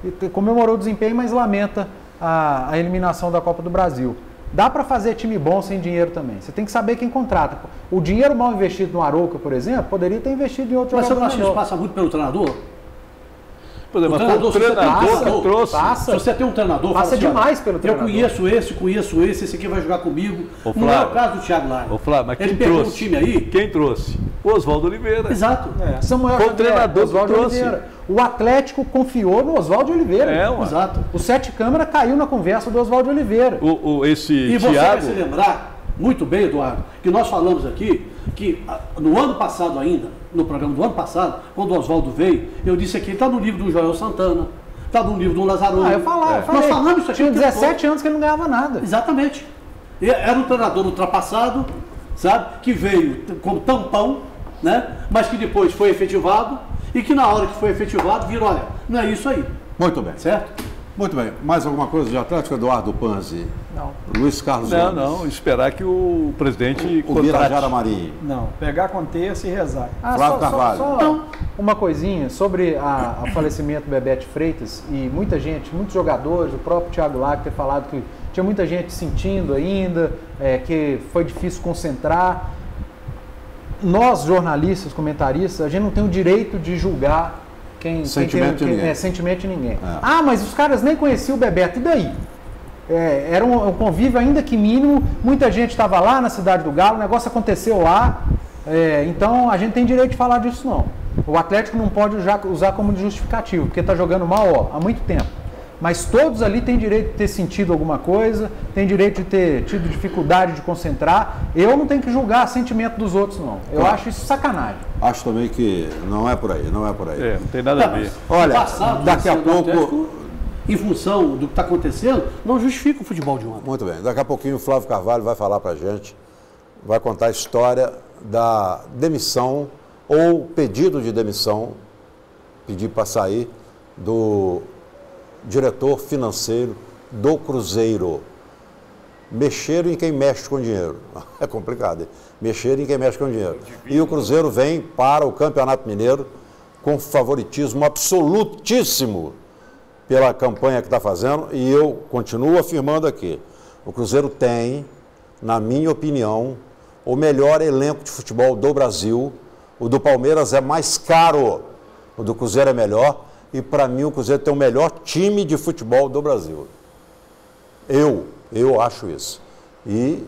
e comemorou o desempenho, mas lamenta a eliminação da Copa do Brasil. Dá para fazer time bom sem dinheiro também. Você tem que saber quem contrata. O dinheiro mal investido no Arouca, por exemplo, poderia ter investido em outro jogador. Mas você não acha que isso passa muito pelo treinador? Por exemplo, o treinador que trouxe. Se você tem um treinador, passa demais pelo treinador. Eu conheço esse aqui vai jogar comigo. Não é o caso do Thiago Lar. Mas ele pegou um time aí. Quem trouxe? O Oswaldo Oliveira. Exato. Samuel foi o treinador que trouxe. O Atlético confiou no Oswaldo Oliveira. Exato. O Sete Câmara caiu na conversa do Oswaldo Oliveira. E você vai se lembrar muito bem, Eduardo, que nós falamos aqui que no ano passado ainda, no programa do ano passado, quando o Oswaldo veio, eu disse aqui, está no livro do Joel Santana, está no livro do Lazarone. Eu falei. Nós falamos isso aqui. Tinha 17 anos que ele não ganhava nada. Exatamente. Era um treinador ultrapassado, sabe, que veio como tampão, né, mas que depois foi efetivado e que na hora que foi efetivado, viram, olha, não é isso aí. Muito bem. Certo? Muito bem. Mais alguma coisa de Atlético, Eduardo Panzi? Não. Luiz Carlos Gomes? Não. Esperar que o presidente o Birajara Marinho. Não. Pegar com terça e rezar. Flávio Carvalho. Só uma coisinha sobre o falecimento do Bebete Freitas e muita gente, muitos jogadores, o próprio Thiago Lar ter falado que tinha muita gente sentindo ainda, que foi difícil concentrar. Nós, jornalistas, comentaristas, a gente não tem o direito de julgar sentimento de ninguém. Mas os caras nem conheciam o Bebeto, e daí? Era um convívio ainda que mínimo, muita gente estava lá na Cidade do Galo, o negócio aconteceu lá, Então a gente tem direito de falar disso não. O Atlético não pode usar como justificativo, porque está jogando mal há muito tempo. Mas todos ali têm direito de ter sentido alguma coisa, têm direito de ter tido dificuldade de concentrar. Eu não tenho que julgar sentimento dos outros, não. Eu acho isso sacanagem. Acho também que não é por aí, não é por aí. Não tem nada a ver. Olha, passado, daqui a pouco... Atlético, em função do que está acontecendo, não justifica o futebol de ontem. Muito bem, daqui a pouquinho o Flávio Carvalho vai falar pra gente, vai contar a história da demissão ou pedido de demissão, pedir para sair do diretor financeiro do Cruzeiro. Mexer em quem mexe com dinheiro. É complicado, hein? Mexer em quem mexe com dinheiro. E o Cruzeiro vem para o Campeonato Mineiro com favoritismo absolutíssimo pela campanha que está fazendo, e eu continuo afirmando aqui, o Cruzeiro tem, na minha opinião, o melhor elenco de futebol do Brasil. O do Palmeiras é mais caro, o do Cruzeiro é melhor, e para mim o Cruzeiro tem o melhor time de futebol do Brasil. Eu acho isso. E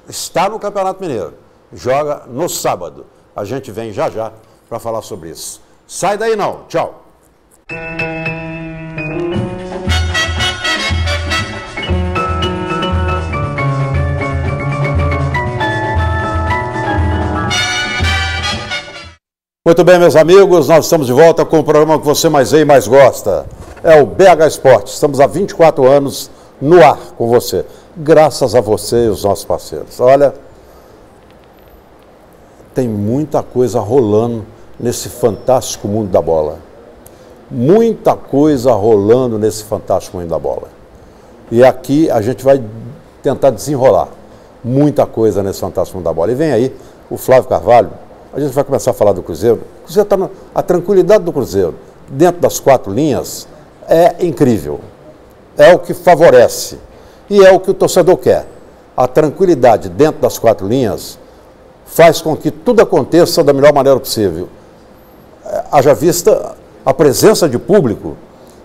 está no Campeonato Mineiro, joga no sábado. A gente vem já já para falar sobre isso. Sai daí não, tchau. Muito bem, meus amigos, nós estamos de volta com o programa que você mais vê e mais gosta. É o BH Esportes. Estamos há 24 anos no ar com você. Graças a você e os nossos parceiros. Olha, tem muita coisa rolando nesse fantástico mundo da bola. Muita coisa rolando nesse fantástico mundo da bola. E aqui a gente vai tentar desenrolar muita coisa nesse fantástico mundo da bola. E vem aí o Flávio Carvalho. A gente vai começar a falar do Cruzeiro. O Cruzeiro está a tranquilidade do Cruzeiro, dentro das 4 linhas, é incrível. É o que favorece. E é o que o torcedor quer. A tranquilidade dentro das 4 linhas faz com que tudo aconteça da melhor maneira possível. Haja vista a presença de público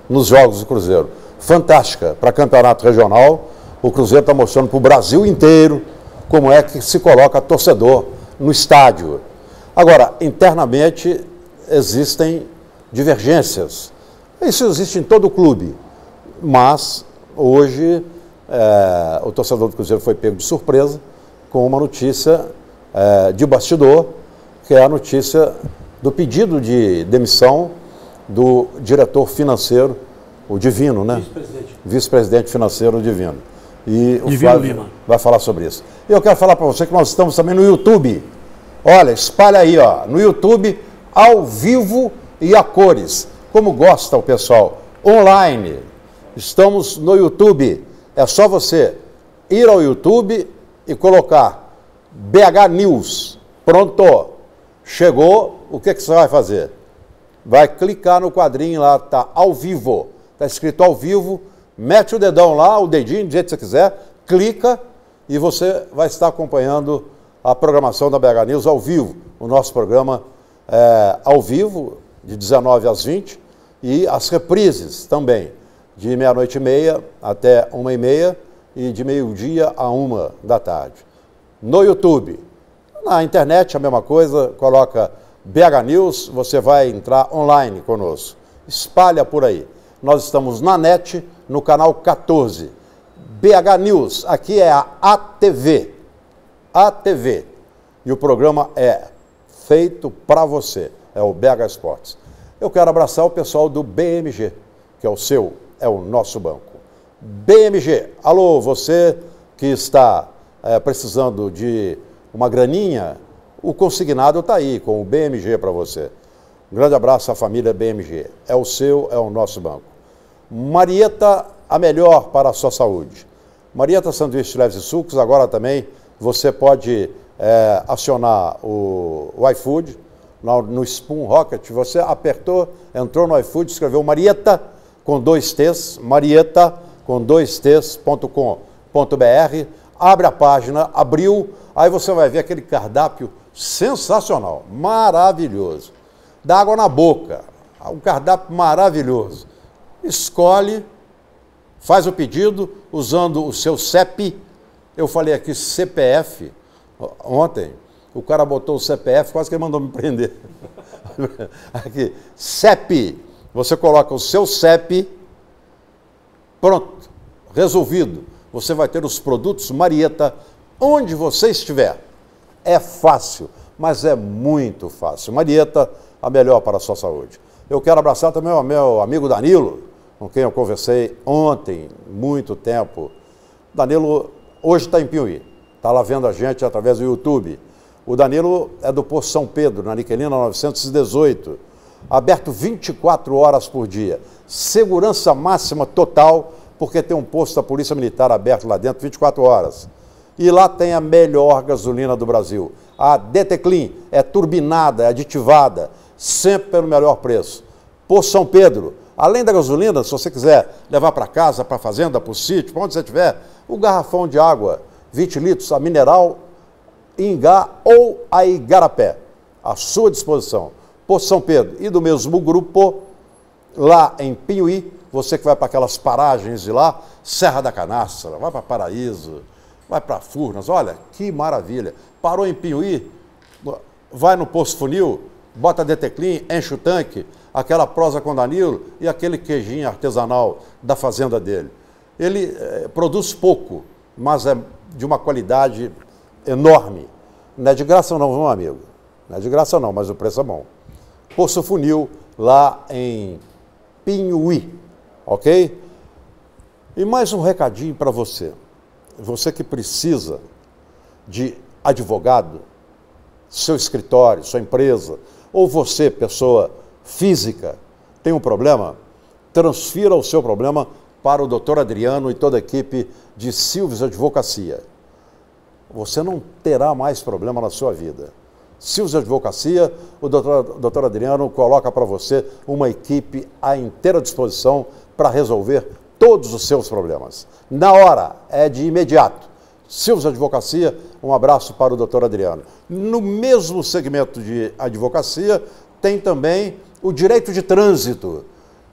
nos jogos do Cruzeiro. Fantástica. Para campeonato regional, o Cruzeiro está mostrando para o Brasil inteiro como é que se coloca torcedor no estádio. Agora, internamente, existem divergências. Isso existe em todo clube. Mas, hoje, o torcedor do Cruzeiro foi pego de surpresa com uma notícia de bastidor, que é a notícia do pedido de demissão do diretor financeiro, o Divino, né? Vice-presidente financeiro, o Divino. E o Flávio vai falar sobre isso. E eu quero falar para você que nós estamos também no YouTube. Olha, espalha aí, ó, no YouTube, ao vivo e a cores. Como gosta o pessoal, online. Estamos no YouTube. É só você ir ao YouTube e colocar BH News. Pronto. Chegou, o que você vai fazer? Vai clicar no quadrinho lá, tá ao vivo. Está escrito ao vivo, mete o dedão lá, o dedinho, do jeito que você quiser, clica e você vai estar acompanhando a programação da BH News ao vivo. O nosso programa é ao vivo, de 19 às 20, e as reprises também, de 00:30 até 13h e de 12h a 13h. No YouTube. Na internet a mesma coisa, coloca BH News, você vai entrar online conosco. Espalha por aí. Nós estamos na net, no canal 14. BH News, aqui é a ATV. ATV. E o programa é feito para você. É o BH Esportes. Eu quero abraçar o pessoal do BMG, que é o seu, é o nosso banco. BMG, alô, você que está precisando de uma graninha, o consignado está aí com o BMG para você. Um grande abraço à família BMG. É o seu, é o nosso banco. Marieta, a melhor para a sua saúde. Marieta Sanduíche Leves e Sucos, agora também você pode acionar o iFood, no Spoon Rocket. Você apertou, entrou no iFood, escreveu Marieta com 2 T's, Marieta com 2 T's.com.br, abre a página, abriu, aí você vai ver aquele cardápio sensacional, maravilhoso. Dá água na boca, um cardápio maravilhoso. Escolhe, faz o pedido usando o seu CEP, eu falei aqui CPF ontem, O cara botou o CPF, quase que ele mandou me prender. Aqui, CEP. Você coloca o seu CEP, pronto, resolvido. Você vai ter os produtos Marieta onde você estiver. É fácil, mas é muito fácil. Marieta, a melhor para a sua saúde. Eu quero abraçar também o meu amigo Danilo, com quem eu conversei ontem, muito tempo. Danilo hoje está em Piuí, está lá vendo a gente através do YouTube. O Danilo é do Posto São Pedro, na Niquelina 918, aberto 24 horas por dia. Segurança máxima total, porque tem um posto da Polícia Militar aberto lá dentro 24 horas. E lá tem a melhor gasolina do Brasil. A DT Clean é turbinada, é aditivada, sempre pelo melhor preço. Posto São Pedro, além da gasolina, se você quiser levar para casa, para a fazenda, para o sítio, para onde você estiver, o garrafão de água, 20 litros, a mineral, Ingá ou a Igarapé, à sua disposição. Posto São Pedro. E do mesmo grupo, lá em Pinhuí, você que vai para aquelas paragens de lá, Serra da Canastra, vai para Paraíso, vai para Furnas, olha, que maravilha. Parou em Pinhuí, vai no Posto Funil, bota DT Clean, enche o tanque, aquela prosa com Danilo e aquele queijinho artesanal da fazenda dele. Ele produz pouco, mas é de uma qualidade enorme. Não é de graça não, meu amigo. Não é de graça não, mas o preço é bom. Poço Funil, lá em Pinhuí, ok? E mais um recadinho para você. Você que precisa de advogado, seu escritório, sua empresa, ou você, pessoa física, tem um problema, transfira o seu problema para o Dr. Adriano e toda a equipe de Silves Advocacia. Você não terá mais problema na sua vida. Silves Advocacia, o Dr. Adriano coloca para você uma equipe à inteira disposição para resolver todos os seus problemas. Na hora, é de imediato. Silves Advocacia, um abraço para o Dr. Adriano. No mesmo segmento de advocacia, tem também o direito de trânsito.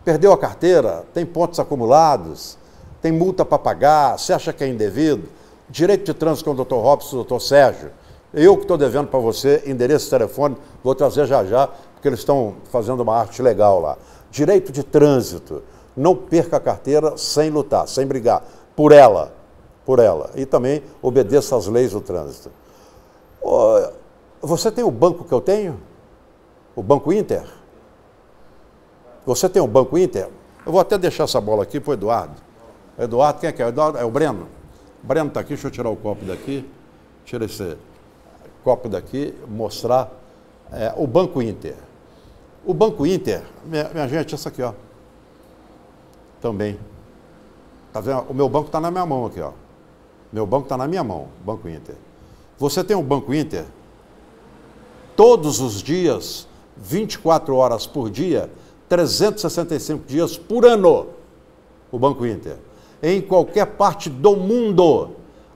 Perdeu a carteira, tem pontos acumulados, tem multa para pagar, você acha que é indevido? Direito de trânsito com o Dr. Robson e o Dr. Sérgio. Eu que estou devendo para você, endereço e telefone, vou trazer já, porque eles estão fazendo uma arte legal lá. Direito de trânsito. Não perca a carteira sem lutar, sem brigar. Por ela. E também obedeça às leis do trânsito. Você tem o banco que eu tenho? O Banco Inter? Você tem o Banco Inter? Eu vou até deixar essa bola aqui para o Eduardo. Eduardo, quem é que é? Eduardo, é o Breno? O Breno está aqui, deixa eu tirar o copo daqui. Tira esse copo daqui, mostrar o Banco Inter. O Banco Inter, minha gente, essa aqui, ó. Também. Tá vendo? O meu banco está na minha mão aqui, ó. Meu banco está na minha mão, Banco Inter. Você tem o Banco Inter? Todos os dias, 24 horas por dia, 365 dias por ano, o Banco Inter. Em qualquer parte do mundo,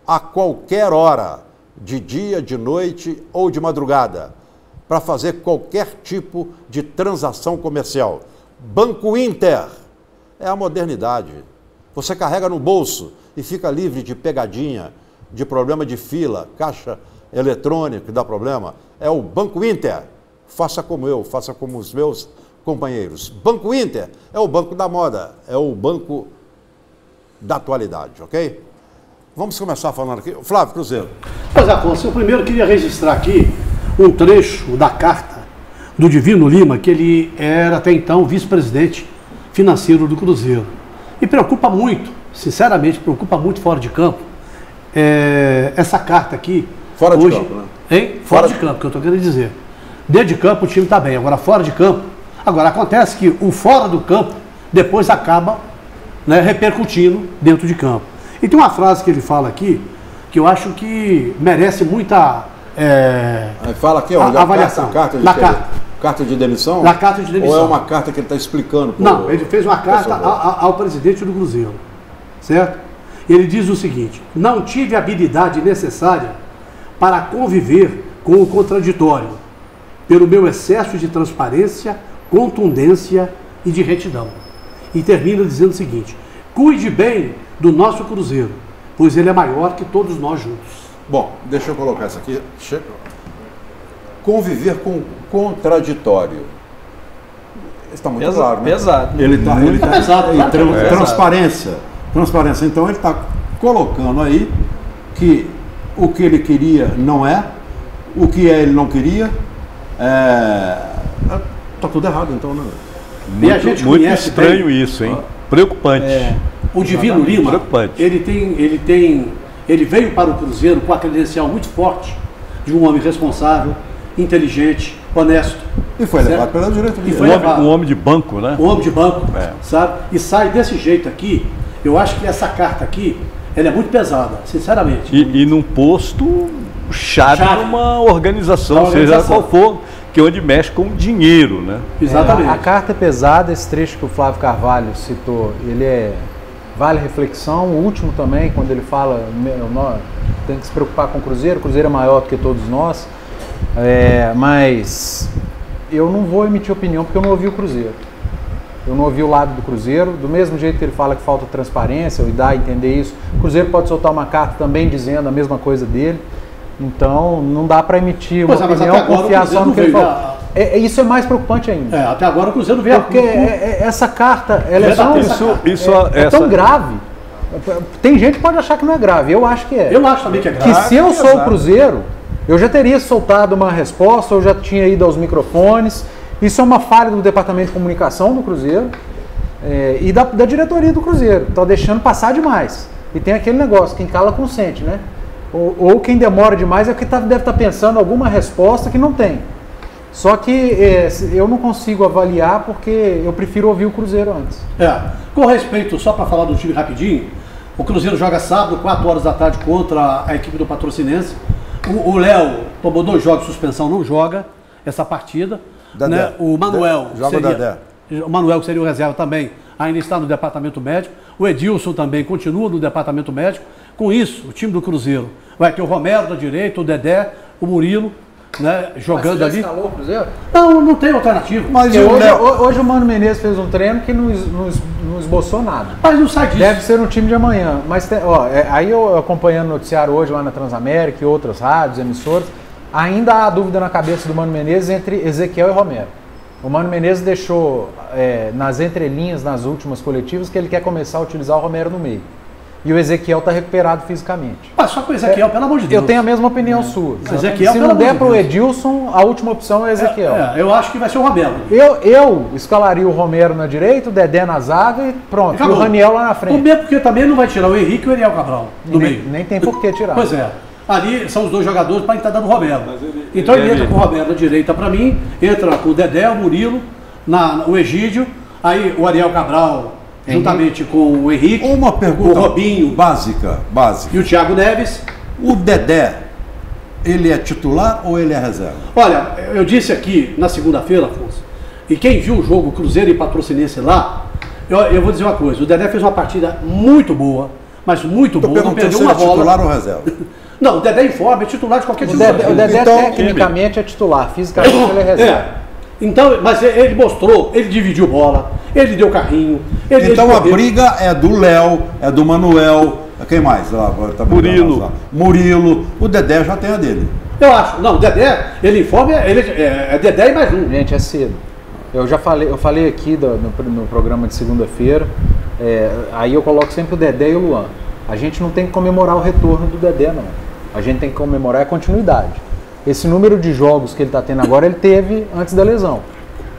a qualquer hora, de dia, de noite ou de madrugada, para fazer qualquer tipo de transação comercial. Banco Inter é a modernidade. Você carrega no bolso e fica livre de pegadinha, de problema de fila, caixa eletrônico que dá problema. É o Banco Inter. Faça como eu, faça como os meus companheiros. Banco Inter é o banco da moda, é o banco da atualidade, ok? Vamos começar falando aqui. Flávio Cruzeiro. Pois, Afonso, eu primeiro queria registrar aqui um trecho da carta do Divino Lima, que ele era até então vice-presidente financeiro do Cruzeiro. E preocupa muito, sinceramente, preocupa muito fora de campo, essa carta aqui. Fora de hoje, campo, né? Hein? Fora de campo, que eu estou querendo dizer. Dentro de campo o time está bem, agora fora de campo. Agora acontece que o fora do campo depois acaba, né, repercutindo dentro de campo. E tem uma frase que ele fala aqui, que eu acho que merece muita fala aqui, ó, avaliação. Carta de demissão? Na carta de demissão. Ou é uma carta que ele está explicando? Não, ele fez uma carta ao presidente do Cruzeiro, certo? Ele diz o seguinte: não tive a habilidade necessária para conviver com o contraditório, pelo meu excesso de transparência, contundência e de retidão. E termina dizendo o seguinte: cuide bem do nosso Cruzeiro, pois ele é maior que todos nós juntos. Bom, deixa eu colocar isso aqui. conviver com contraditório. Está muito claro, né? Pesado. Ele está pesado, em claro que é pesado. transparência. Então ele está colocando aí que o que ele queria não é, o que ele não queria, está tudo errado, então, né? Muito, a gente muito conhece estranho bem. isso, hein? Preocupante. O Divino Lima, Preocupante. ele veio para o Cruzeiro com a credencial muito forte de um homem responsável, inteligente, honesto. E foi certo? levado pela diretoria. E foi levado. Um homem de banco, né? Um homem de banco, É. sabe? E sai desse jeito aqui. Eu acho que essa carta aqui, ela é muito pesada, sinceramente. E num posto chave Chave. numa organização, Uma seja organização. qual for, que é onde mexe com dinheiro, né? Exatamente. A carta é pesada, esse trecho que o Flávio Carvalho citou, ele vale reflexão. O último também, quando ele fala, tem que se preocupar com o Cruzeiro é maior do que todos nós, mas eu não vou emitir opinião porque eu não ouvi o Cruzeiro. Eu não ouvi o lado do Cruzeiro, do mesmo jeito que ele fala que falta transparência, e dá a entender isso, o Cruzeiro pode soltar uma carta também dizendo a mesma coisa dele, então não dá para emitir uma opinião, confiar só no que ele falou. Isso é mais preocupante ainda. Até agora o Cruzeiro não veio Porque essa carta, ela Isso tão grave. Tem gente que pode achar que não é grave, eu acho que é. Eu acho também que é grave. Que se eu sou o Exato. Cruzeiro, eu já teria soltado uma resposta, eu já tinha ido aos microfones. Isso é uma falha do Departamento de Comunicação do Cruzeiro e da diretoria do Cruzeiro. Está deixando passar demais. E tem aquele negócio, quem cala consente, né? Ou quem demora demais é porque deve estar pensando alguma resposta que não tem. Só que eu não consigo avaliar porque eu prefiro ouvir o Cruzeiro antes. Com respeito, só para falar do time rapidinho, o Cruzeiro joga sábado, 4 horas da tarde, contra a equipe do Patrocinense. O Léo tomou 2 jogos de suspensão, não joga essa partida. Né? O Manuel, O Manuel, que seria o reserva também, ainda está no departamento médico. O Edilson também continua no departamento médico. Com isso, o time do Cruzeiro vai ter o Romero da direita, o Dedé, o Murilo, né, jogando ali. Escalou o Cruzeiro? Não tem alternativa. Mas Hoje o Mano Menezes fez um treino que não esboçou nada. Mas não sai disso. Deve ser no time de amanhã. Mas aí eu acompanhando o noticiário hoje lá na Transamérica e outras rádios, emissoras, ainda há dúvida na cabeça do Mano Menezes entre Ezequiel e Romero. O Mano Menezes deixou nas entrelinhas, nas últimas coletivas, que ele quer começar a utilizar o Romero no meio. E o Ezequiel está recuperado fisicamente. Mas só com o Ezequiel, pelo amor de Deus. Eu tenho a mesma opinião sua. Ezequiel, se pelo não amor der de para o Deus. Edilson, a última opção é o Ezequiel. Eu acho que vai ser o Romero. Eu escalaria o Romero na direita, o Dedé na zaga e pronto. Acabou. E o Raniel lá na frente. Também porque também não vai tirar o Henrique e o Ariel Cabral do meio. Nem tem por que tirar. Pois é. Ali são os 2 jogadores para estar dando o Romero. Então ele entra com o Romero na direita para mim, entra com o Dedé, o Murilo, o Egídio, aí o Ariel Cabral juntamente com o Henrique, Uma pergunta o Robinho básica. e o Thiago Neves. O Dedé, ele é titular ou ele é reserva? Olha, eu disse aqui na segunda-feira, Afonso, e quem viu o jogo Cruzeiro e Patrocinense lá, eu vou dizer uma coisa, o Dedé fez uma partida muito boa, mas muito Estou boa, não perguntando perdeu se ele uma é bola. titular ou reserva. Não, o Dedé em forma, é titular de qualquer O time. Dedé Então, tecnicamente é titular, fisicamente ele é reserva. Então, mas ele mostrou, ele dividiu bola, ele deu carrinho. Então a briga é do Léo, é do Manuel, quem mais? Murilo. O Dedé já tem a dele. Eu acho. Não, o Dedé, ele em forma, é Dedé e mais um. Gente, é cedo. Eu falei aqui no programa de segunda-feira, aí eu coloco sempre o Dedé e o Luan. A gente não tem que comemorar o retorno do Dedé, não. A gente tem que comemorar a continuidade. Esse número de jogos que ele está tendo agora, ele teve antes da lesão.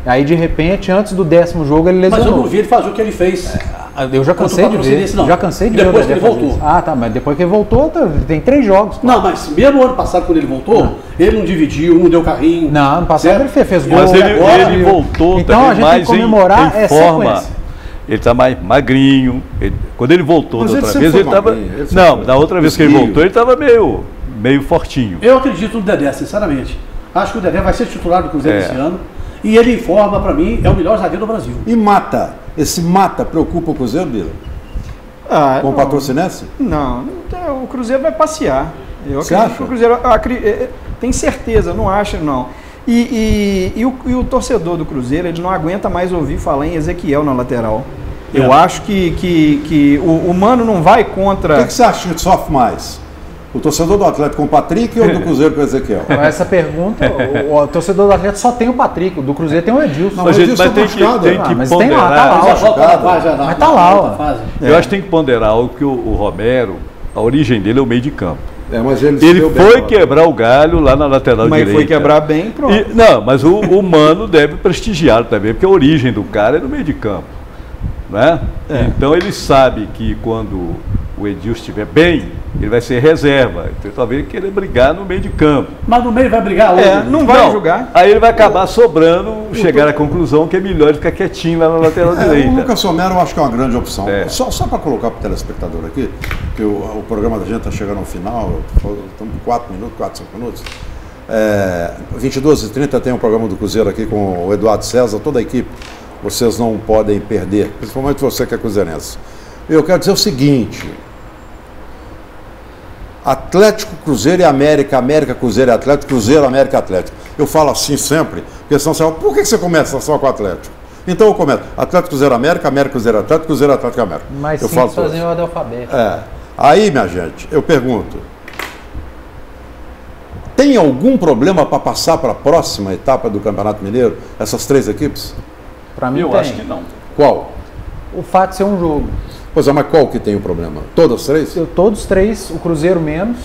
Aí, de repente, antes do 10º jogo, ele lesionou. Mas eu não vi ele fazer o que ele fez. Eu já cansei de ver. Não. Já cansei de ver. Depois que ele voltou. Isso. Ah, tá. Mas depois que ele voltou, ele tem 3 jogos. Não, mas mesmo ano passado, quando ele voltou, ele não dividiu, não deu carrinho. Não, ano passado ele fez gol. Mas ele agora, voltou então, também a gente mais tem que comemorar em forma. sequência. Ele está mais magrinho. Quando ele voltou Mas da ele outra sempre vez, foi ele estava. magrinho, ele sempre Não, foi. da outra vez que ele Esguio. voltou, ele estava meio fortinho. Eu acredito no Dedé, sinceramente. Acho que o Dedé vai ser titular do Cruzeiro É. esse ano. E ele em forma, para mim, é o melhor zagueiro do Brasil. E Mata? Esse Mata preocupa o Cruzeiro, Bila? Com o Patrocinense? Não, o Cruzeiro vai passear. Eu Você acredito acha? que o Cruzeiro tem certeza, não acho não. E o torcedor do Cruzeiro, ele não aguenta mais ouvir falar em Ezequiel na lateral. Eu acho que o Mano não vai O contra... que você acha que sofre mais? O torcedor do Atlético com o Patrick ou do Cruzeiro com o Ezequiel? Essa pergunta, o torcedor do Atlético só tem o Patrick, o do Cruzeiro tem o Edilson. Mas tem que mas ponderar. tem lá, tá lá. Mas tá lá, ó. Eu acho que tem que ponderar o que o Romero, a origem dele é o meio de campo. Mas ele foi quebrar o galho lá na lateral direita. Mas foi quebrar bem, pronto. Não, mas o Mano deve prestigiar também, porque a origem do cara é no meio de campo. Né? Então ele sabe que quando o Edilson estiver bem, ele vai ser reserva. Então talvez ele queira brigar no meio de campo. Mas no meio vai brigar hoje. Não vai jogar. Aí ele vai acabar sobrando, chegar à conclusão que é melhor ele ficar quietinho lá na lateral direita. O Lucas Romero eu acho que é uma grande opção. Só para colocar para o telespectador aqui, que o programa da gente está chegando ao final, estamos com 4, 5 minutos. 22h30 tem um programa do Cruzeiro aqui com o Eduardo César, toda a equipe. Vocês não podem perder, principalmente você que é cruzeirense. Eu quero dizer o seguinte: Atlético, Cruzeiro e América, América, Cruzeiro e Atlético, Cruzeiro, América, Atlético. Eu falo assim sempre, porque senão você fala, por que você começa só com o Atlético? Então eu começo, Atlético, Cruzeiro, América, América, Cruzeiro, Atlético, Cruzeiro, Atlético, América. Mas eu sim, falo fazer ordem alfabética. Aí, minha gente, eu pergunto, tem algum problema para passar para a próxima etapa do Campeonato Mineiro, essas 3 equipes? Para mim eu tem. acho que não. Qual? O fato de ser um jogo. Pois é, mas qual que tem o problema? Todas as 3? Todos 3, o Cruzeiro menos.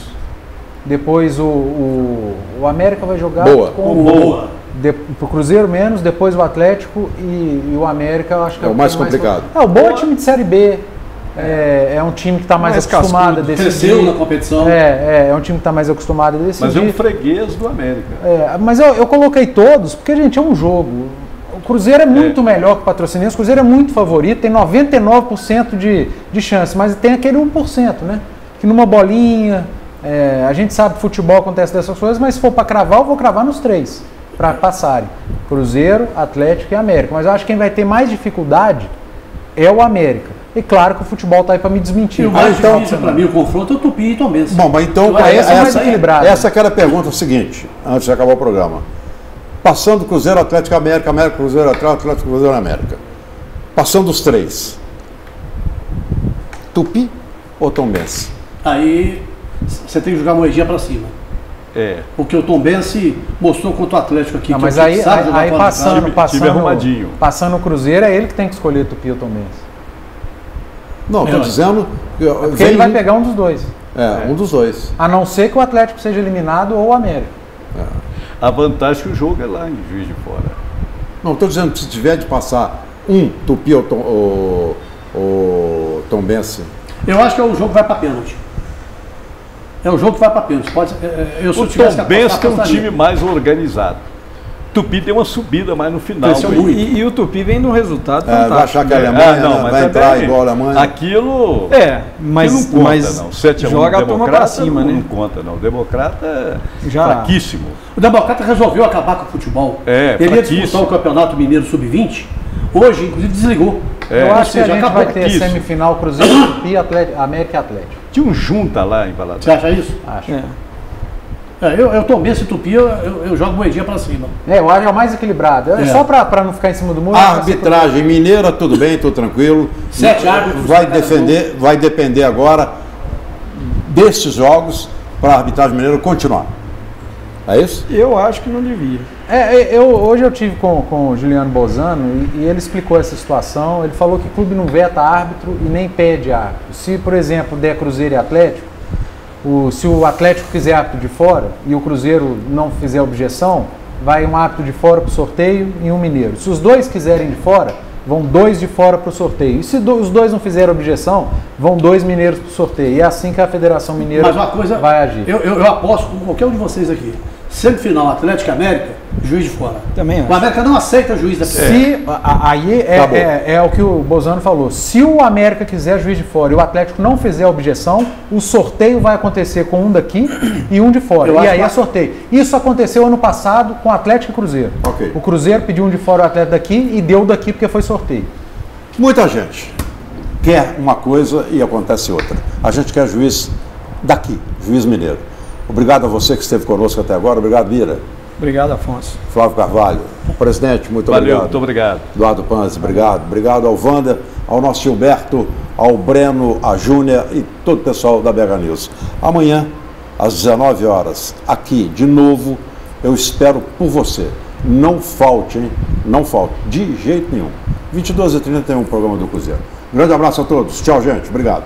Depois o América vai jogar com o Boa. O Cruzeiro menos, depois o Atlético e o América, eu acho que é o mais complicado. O Boa é time de Série B. É um time que está mais acostumado a decidir. Cresceu na competição. É um time que está mais acostumado a decidir. Mas é um freguês do América. Mas eu coloquei todos, porque, gente, é um jogo. O Cruzeiro é muito melhor que o Patrocinense, o Cruzeiro é muito favorito, tem 99% de chance, mas tem aquele 1%, né? Que numa bolinha, a gente sabe que futebol acontece dessas coisas, mas se for para cravar, eu vou cravar nos 3, para passarem. Cruzeiro, Atlético e América. Mas eu acho que quem vai ter mais dificuldade é o América. E claro que o futebol está aí para me desmentir. E o mais difícil para mim, o confronto é o Tupi e Tombense. Bom, mas então, essa que era a pergunta seguinte, antes de acabar o programa. Passando Cruzeiro, Atlético, América, América, Cruzeiro, Atlético, Cruzeiro, América. Passando os 3. Tupi ou Tombense? Aí você tem que jogar moedinha para cima. Porque o Tombense mostrou contra o Atlético aqui. Não, mas aí passando o Cruzeiro, é ele que tem que escolher Tupi ou Tombense. Não, estou dizendo... Porque ele vai pegar um dos dois. Um dos dois. A não ser que o Atlético seja eliminado ou o América. A vantagem é que o jogo é lá em Juiz de Fora. Não, estou dizendo que se tiver de passar Tupi ou Tombense. Eu acho que é o jogo que vai para pênalti. É o jogo que vai para pênalti. O Tombense tem um time mais organizado. Tupi tem uma subida mais no final. E o Tupi vem de um resultado fantástico. Vai achar que a Alemanha vai entrar igual a Alemanha. Aquilo, mas não conta, não. 7-1 joga a turma para cima, não, né? Não conta, não. O Democrata é já fraquíssimo. O Democrata resolveu acabar com o futebol. Ele ia disputar o Campeonato Mineiro Sub-20. Hoje, inclusive, desligou. Eu acho que a gente vai ter semifinal Cruzeiro, Tupi, América e Atlético. Tinha um junta lá em Valadares. Você acha isso? Acho. Eu tomei esse Tupi, eu jogo moedinha para cima. Eu acho que é o mais equilibrado. Só para não ficar em cima do muro. A arbitragem mineira, tudo bem, tudo tranquilo. 7 árbitros. Vai depender agora desses jogos para a arbitragem mineira continuar. É isso? Eu acho que não devia. Hoje eu tive com o Juliano Bozano e ele explicou essa situação. Ele falou que o clube não veta árbitro e nem pede árbitro. Se, por exemplo, der Cruzeiro e Atlético, se o Atlético fizer árbitro de fora e o Cruzeiro não fizer objeção, vai um árbitro de fora para o sorteio e um mineiro. Se os dois quiserem de fora, vão 2 de fora para o sorteio. E se os dois não fizerem objeção, vão 2 mineiros para o sorteio. E é assim que a Federação Mineira vai agir. Eu aposto com qualquer um de vocês aqui. Semifinal Atlético e América, juiz de fora. Também acho. O América não aceita juiz da Aí é o que o Bozano falou. Se o América quiser juiz de fora e o Atlético não fizer objeção, o sorteio vai acontecer com um daqui e um de fora. E aí é sorteio. Isso aconteceu ano passado com Atlético e Cruzeiro. Okay. O Cruzeiro pediu um de fora, o Atlético daqui e deu daqui porque foi sorteio. Muita gente quer uma coisa e acontece outra. A gente quer juiz daqui, juiz mineiro. Obrigado a você que esteve conosco até agora. Obrigado, Bira. Obrigado, Afonso. Flávio Carvalho. Presidente, muito obrigado. Valeu, muito obrigado. Eduardo Panzi, obrigado. Obrigado ao Wander, ao nosso Gilberto, ao Breno, a Júnia e todo o pessoal da BH News. Amanhã às 19 horas, aqui, de novo, eu espero por você. Não falte, hein? Não falte, de jeito nenhum. 22h30 tem um programa do Cruzeiro. Um grande abraço a todos. Tchau, gente. Obrigado.